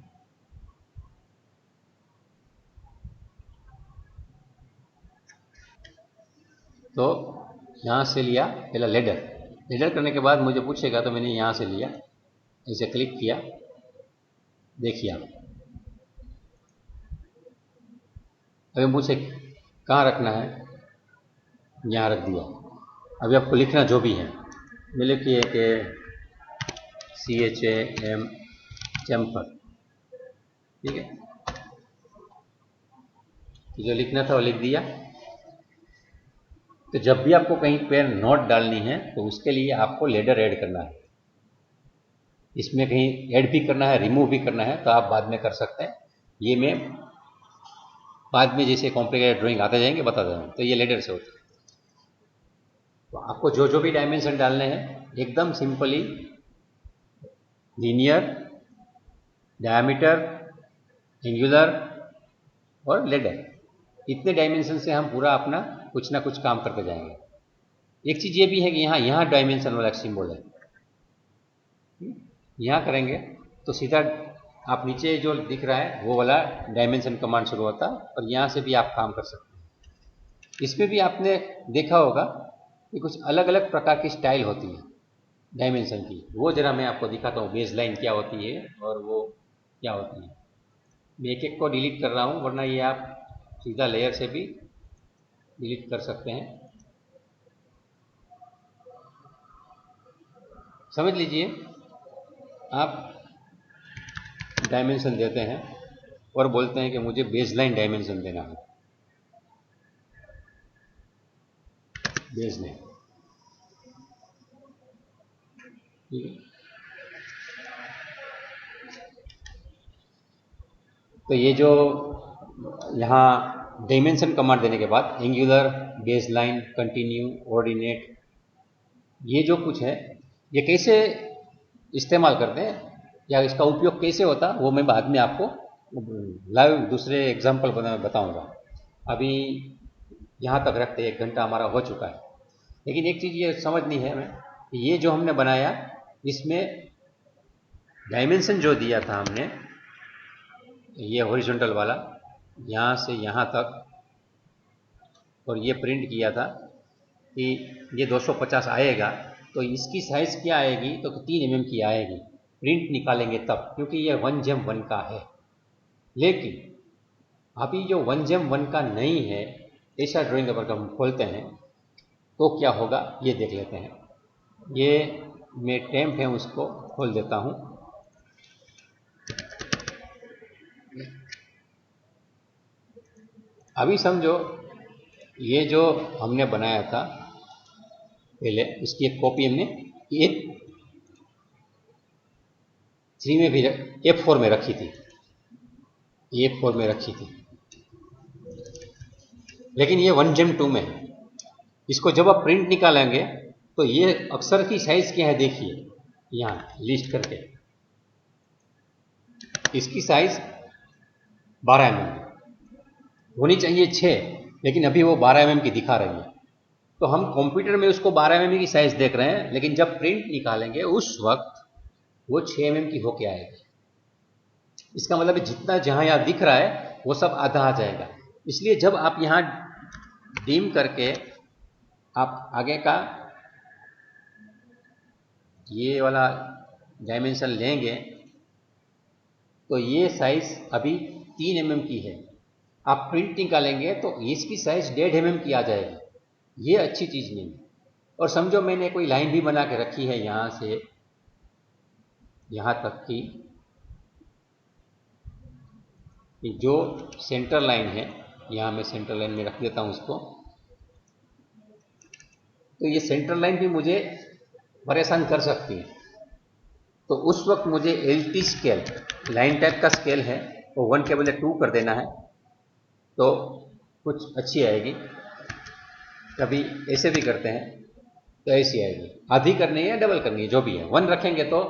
तो यहाँ से लिया पहला लेडर, लेडर करने के बाद मुझे पूछेगा तो मैंने यहाँ से लिया, इसे क्लिक किया, देखिए आप अभी मुझे कहाँ रखना है, यहाँ रख दिया। अभी आपको लिखना जो भी है, मैं लिखिए कि CHAM चैम्फर, ठीक है, जो लिखना था वो लिख दिया। तो जब भी आपको कहीं पर नोट डालनी है तो उसके लिए आपको लेडर ऐड करना है। इसमें कहीं ऐड भी करना है, रिमूव भी करना है, तो आप बाद में कर सकते हैं। ये मैं बाद में जैसे कॉम्प्लिकेटेड ड्राइंग आते जाएंगे बता दें। तो ये लेडर से होता है। तो आपको जो जो भी डायमेंशन डालने हैं एकदम सिंपली लीनियर, डायमीटर, एंगुलर और लेडर, इतने डायमेंशन से हम पूरा अपना कुछ ना कुछ काम करते जाएंगे। एक चीज ये भी है कि यहाँ डायमेंशन वाला सिंबल है, यहाँ करेंगे तो सीधा आप नीचे जो दिख रहा है वो वाला डायमेंशन कमांड शुरू होता है, और यहाँ से भी आप काम कर सकते हैं। इसमें भी आपने देखा होगा कि कुछ अलग अलग प्रकार की स्टाइल होती है डायमेंशन की, वो जरा मैं आपको दिखाता हूँ। बेस लाइन क्या होती है और वो क्या होती है। मैं एक एक को डिलीट कर रहा हूँ, वरना ये आप सीधा लेयर से भी डिलीट कर सकते हैं। समझ लीजिए आप डायमेंशन देते हैं और बोलते हैं कि मुझे बेसलाइन डायमेंशन देना है, बेसलाइन, ठीक है। तो ये जो यहाँ डायमेंशन कमांड देने के बाद एंगुलर, बेसलाइन, कंटिन्यू, ऑर्डिनेट, ये जो कुछ है ये कैसे इस्तेमाल करते हैं या इसका उपयोग कैसे होता वो मैं बाद में आपको लाइव दूसरे एग्जाम्पल बताऊंगा। अभी यहाँ तक रखते 1 घंटा हमारा हो चुका है। लेकिन एक चीज़ ये समझनी है हमें कि ये जो हमने बनाया इसमें डायमेंशन जो दिया था हमने, ये हॉरिजॉन्टल वाला यहाँ से यहाँ तक, और ये प्रिंट किया था कि ये 250 आएगा, तो इसकी साइज़ क्या आएगी, तो 3 mm की आएगी। प्रिंट निकालेंगे तब, क्योंकि ये 1:1 का है। लेकिन अभी जो 1:1 का नहीं है, ऐसा ड्राइंग अगर हम खोलते हैं तो क्या होगा ये देख लेते हैं। ये में टेम्प है उसको खोल देता हूँ। अभी समझो ये जो हमने बनाया था पहले, इसकी एक कॉपी हमने ये 3 में भी F4 में रखी थी, F4 में रखी थी, लेकिन ये 1:2 में है। इसको जब आप प्रिंट निकालेंगे तो ये अक्षर की साइज क्या है देखिए, यहाँ लिस्ट करके इसकी साइज 12 mm होनी चाहिए 6, लेकिन अभी वो 12 mm की दिखा रही है। तो हम कंप्यूटर में उसको 12 mm की साइज देख रहे हैं, लेकिन जब प्रिंट निकालेंगे उस वक्त वो 6 mm की होके आएगी। इसका मतलब जितना जहां यहाँ दिख रहा है वो सब आधा आ जाएगा। इसलिए जब आप यहाँ डीम करके आप आगे का ये वाला डायमेंशन लेंगे तो ये साइज अभी 3 mm की है। आप प्रिंट निकालेंगे तो इसकी साइज 1.5 mm की आ जाएगी। ये अच्छी चीज़ नहीं है। और समझो मैंने कोई लाइन भी बना के रखी है यहाँ से यहाँ तक की, जो सेंटर लाइन है, यहाँ मैं सेंटर लाइन में रख देता हूँ उसको। तो ये सेंटर लाइन भी मुझे परेशान कर सकती है। तो उस वक्त मुझे LT स्केल, लाइन टाइप का स्केल है, वो 1 के बदले 2 कर देना है तो कुछ अच्छी आएगी। कभी ऐसे भी करते हैं तो ऐसी आएगी। आधी करनी है या डबल करनी है, जो भी है, 1 रखेंगे तो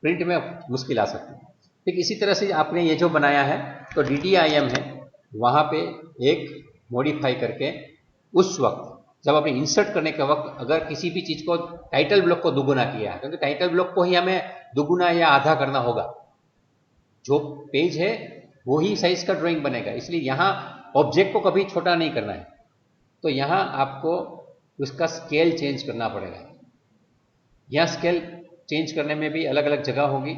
प्रिंट में मुश्किल आ सकती है। ठीक इसी तरह से आपने ये जो बनाया है तो DDIM है, वहाँ पे एक मॉडिफाई करके उस वक्त जब आपने इंसर्ट करने के वक्त अगर किसी भी चीज़ को टाइटल ब्लॉक को दुगुना किया है, क्योंकि टाइटल ब्लॉक को ही हमें दुगुना या आधा करना होगा, जो पेज है वो ही साइज का ड्राइंग बनेगा, इसलिए यहाँ ऑब्जेक्ट को कभी छोटा नहीं करना है। तो यहाँ आपको उसका स्केल चेंज करना पड़ेगा। यह स्केल चेंज करने में भी अलग अलग जगह होगी,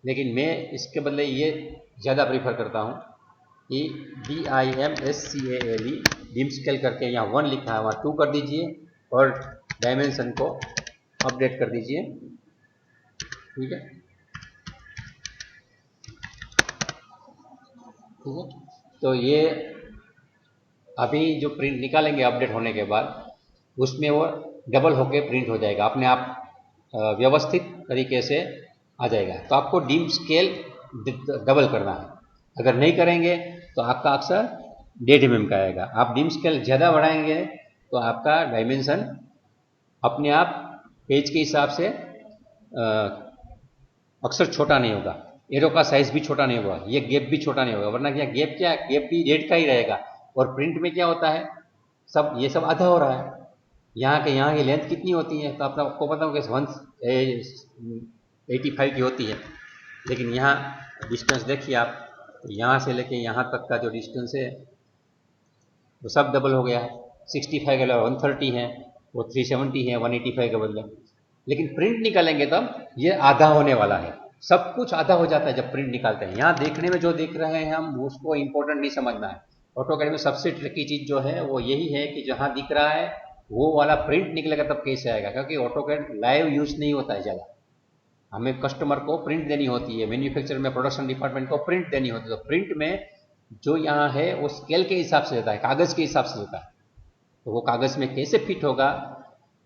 लेकिन मैं इसके बदले ये ज़्यादा प्रीफर करता हूँ कि DIMSCALE डिम स्केल करके यहाँ 1 लिखा है, वहाँ 2 कर दीजिए और डायमेंशन को अपडेट कर दीजिए। ठीक है, ठीक है। तो ये अभी जो प्रिंट निकालेंगे अपडेट होने के बाद, उसमें वो डबल होके प्रिंट हो जाएगा, अपने आप व्यवस्थित तरीके से आ जाएगा। तो आपको डीम स्केल डबल करना है, अगर नहीं करेंगे तो आपका अक्सर 1.5 mm का आएगा। आप डीम स्केल ज़्यादा बढ़ाएंगे तो आपका डायमेंशन अपने आप पेज के हिसाब से अक्सर छोटा नहीं होगा, एरो का साइज भी छोटा नहीं होगा, ये गैप भी छोटा नहीं होगा, वरना क्या गैप, क्या गैप भी रेड का ही रहेगा। और प्रिंट में क्या होता है, सब ये सब आधा हो रहा है। यहाँ की लेंथ कितनी होती है तो आपको पता होगा 185 की होती है, लेकिन यहाँ डिस्टेंस देखिए आप, यहाँ से लेके यहाँ तक का जो डिस्टेंस है वो सब डबल हो गया है। 65 के अलावा 130 है, वो 370 है 185 के बदले। लेकिन प्रिंट निकालेंगे तब ये आधा होने वाला है, सब कुछ आधा हो जाता है जब प्रिंट निकालते हैं। यहाँ देखने में जो देख रहे हैं हम, उसको इंपॉर्टेंट नहीं समझना है। ऑटोकैड में सबसे ट्रिकी चीज़ जो है वो यही है कि जहाँ दिख रहा है वो वाला प्रिंट निकलेगा तब कैसे आएगा, क्योंकि ऑटोकैड लाइव यूज नहीं होता है ज़्यादा। हमें कस्टमर को प्रिंट देनी होती है, मैन्युफैक्चर में प्रोडक्शन डिपार्टमेंट को प्रिंट देनी होती है। तो प्रिंट में जो यहाँ है वो स्केल के हिसाब से देता है, कागज़ के हिसाब से देता है। तो वो कागज़ में कैसे फिट होगा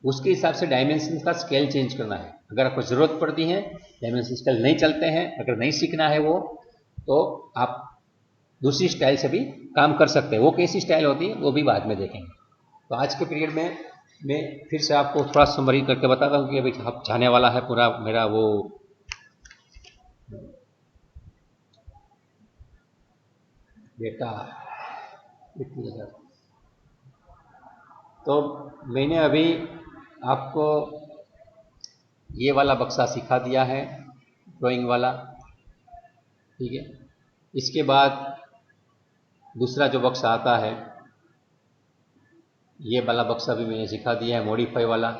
उसके हिसाब से डायमेंशन का स्केल चेंज करना है। अगर आपको ज़रूरत पड़ती है, डायमेंशन स्केल नहीं चलते हैं, अगर नहीं सीखना है वो, तो आप दूसरी स्टाइल से भी काम कर सकते हैं। वो कैसी स्टाइल होती है वो भी बाद में देखेंगे। तो आज के पीरियड में मैं फिर से आपको थोड़ा समरी करके बताता हूँ कि अभी अब जाने वाला है पूरा मेरा वो डेटा। तो मैंने अभी आपको ये वाला बक्सा सिखा दिया है, ड्राइंग वाला, ठीक है। इसके बाद दूसरा जो बक्सा आता है, ये वाला बक्सा भी मैंने सिखा दिया है, मॉडिफाई वाला।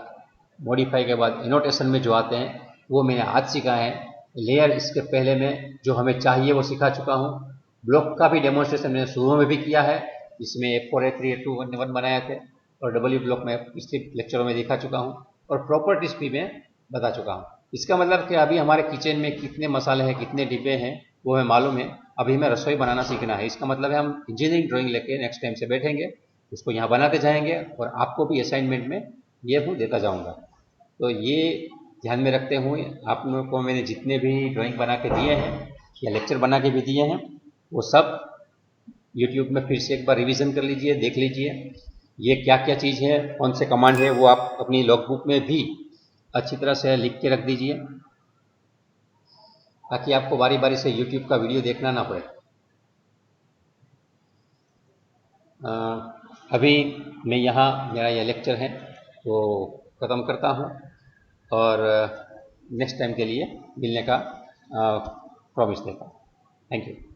मॉडिफाई के बाद एनोटेशन में जो आते हैं वो मैंने आज सीखा है। लेयर इसके पहले में जो हमें चाहिए वो सिखा चुका हूँ। ब्लॉक का भी डेमोन्स्ट्रेशन मैंने शुरू में भी किया है, जिसमें A4 A3 A2 1 बनाए थे, और W ब्लॉक में पिछले लेक्चरों में दिखा चुका हूँ। और प्रॉपर्टीज भी मैं बता चुका हूँ। इसका मतलब कि अभी हमारे किचन में कितने मसाले हैं, कितने डिब्बे हैं, वो हमें मालूम है। अभी हमें रसोई बनाना सीखना है। इसका मतलब है हम इंजीनियरिंग ड्राइंग लेके नेक्स्ट टाइम से बैठेंगे, उसको यहाँ बनाते जाएंगे और आपको भी असाइनमेंट में ये वो देता जाऊँगा। तो ये ध्यान में रखते हुए आप लोगों को मैंने जितने भी ड्राइंग बना के दिए हैं या लेक्चर बना के भी दिए हैं, वो सब यूट्यूब में फिर से एक बार रिवीजन कर लीजिए, देख लीजिए ये क्या क्या चीज़ है, कौन से कमांड है, वो आप अपनी लॉगबुक में भी अच्छी तरह से लिख के रख दीजिए, ताकि आपको बारी बारी से यूट्यूब का वीडियो देखना ना पड़े। अभी मैं यहाँ मेरा यह लेक्चर है वो ख़त्म करता हूँ और नेक्स्ट टाइम के लिए मिलने का प्रॉमिस देता हूँ। Thank you.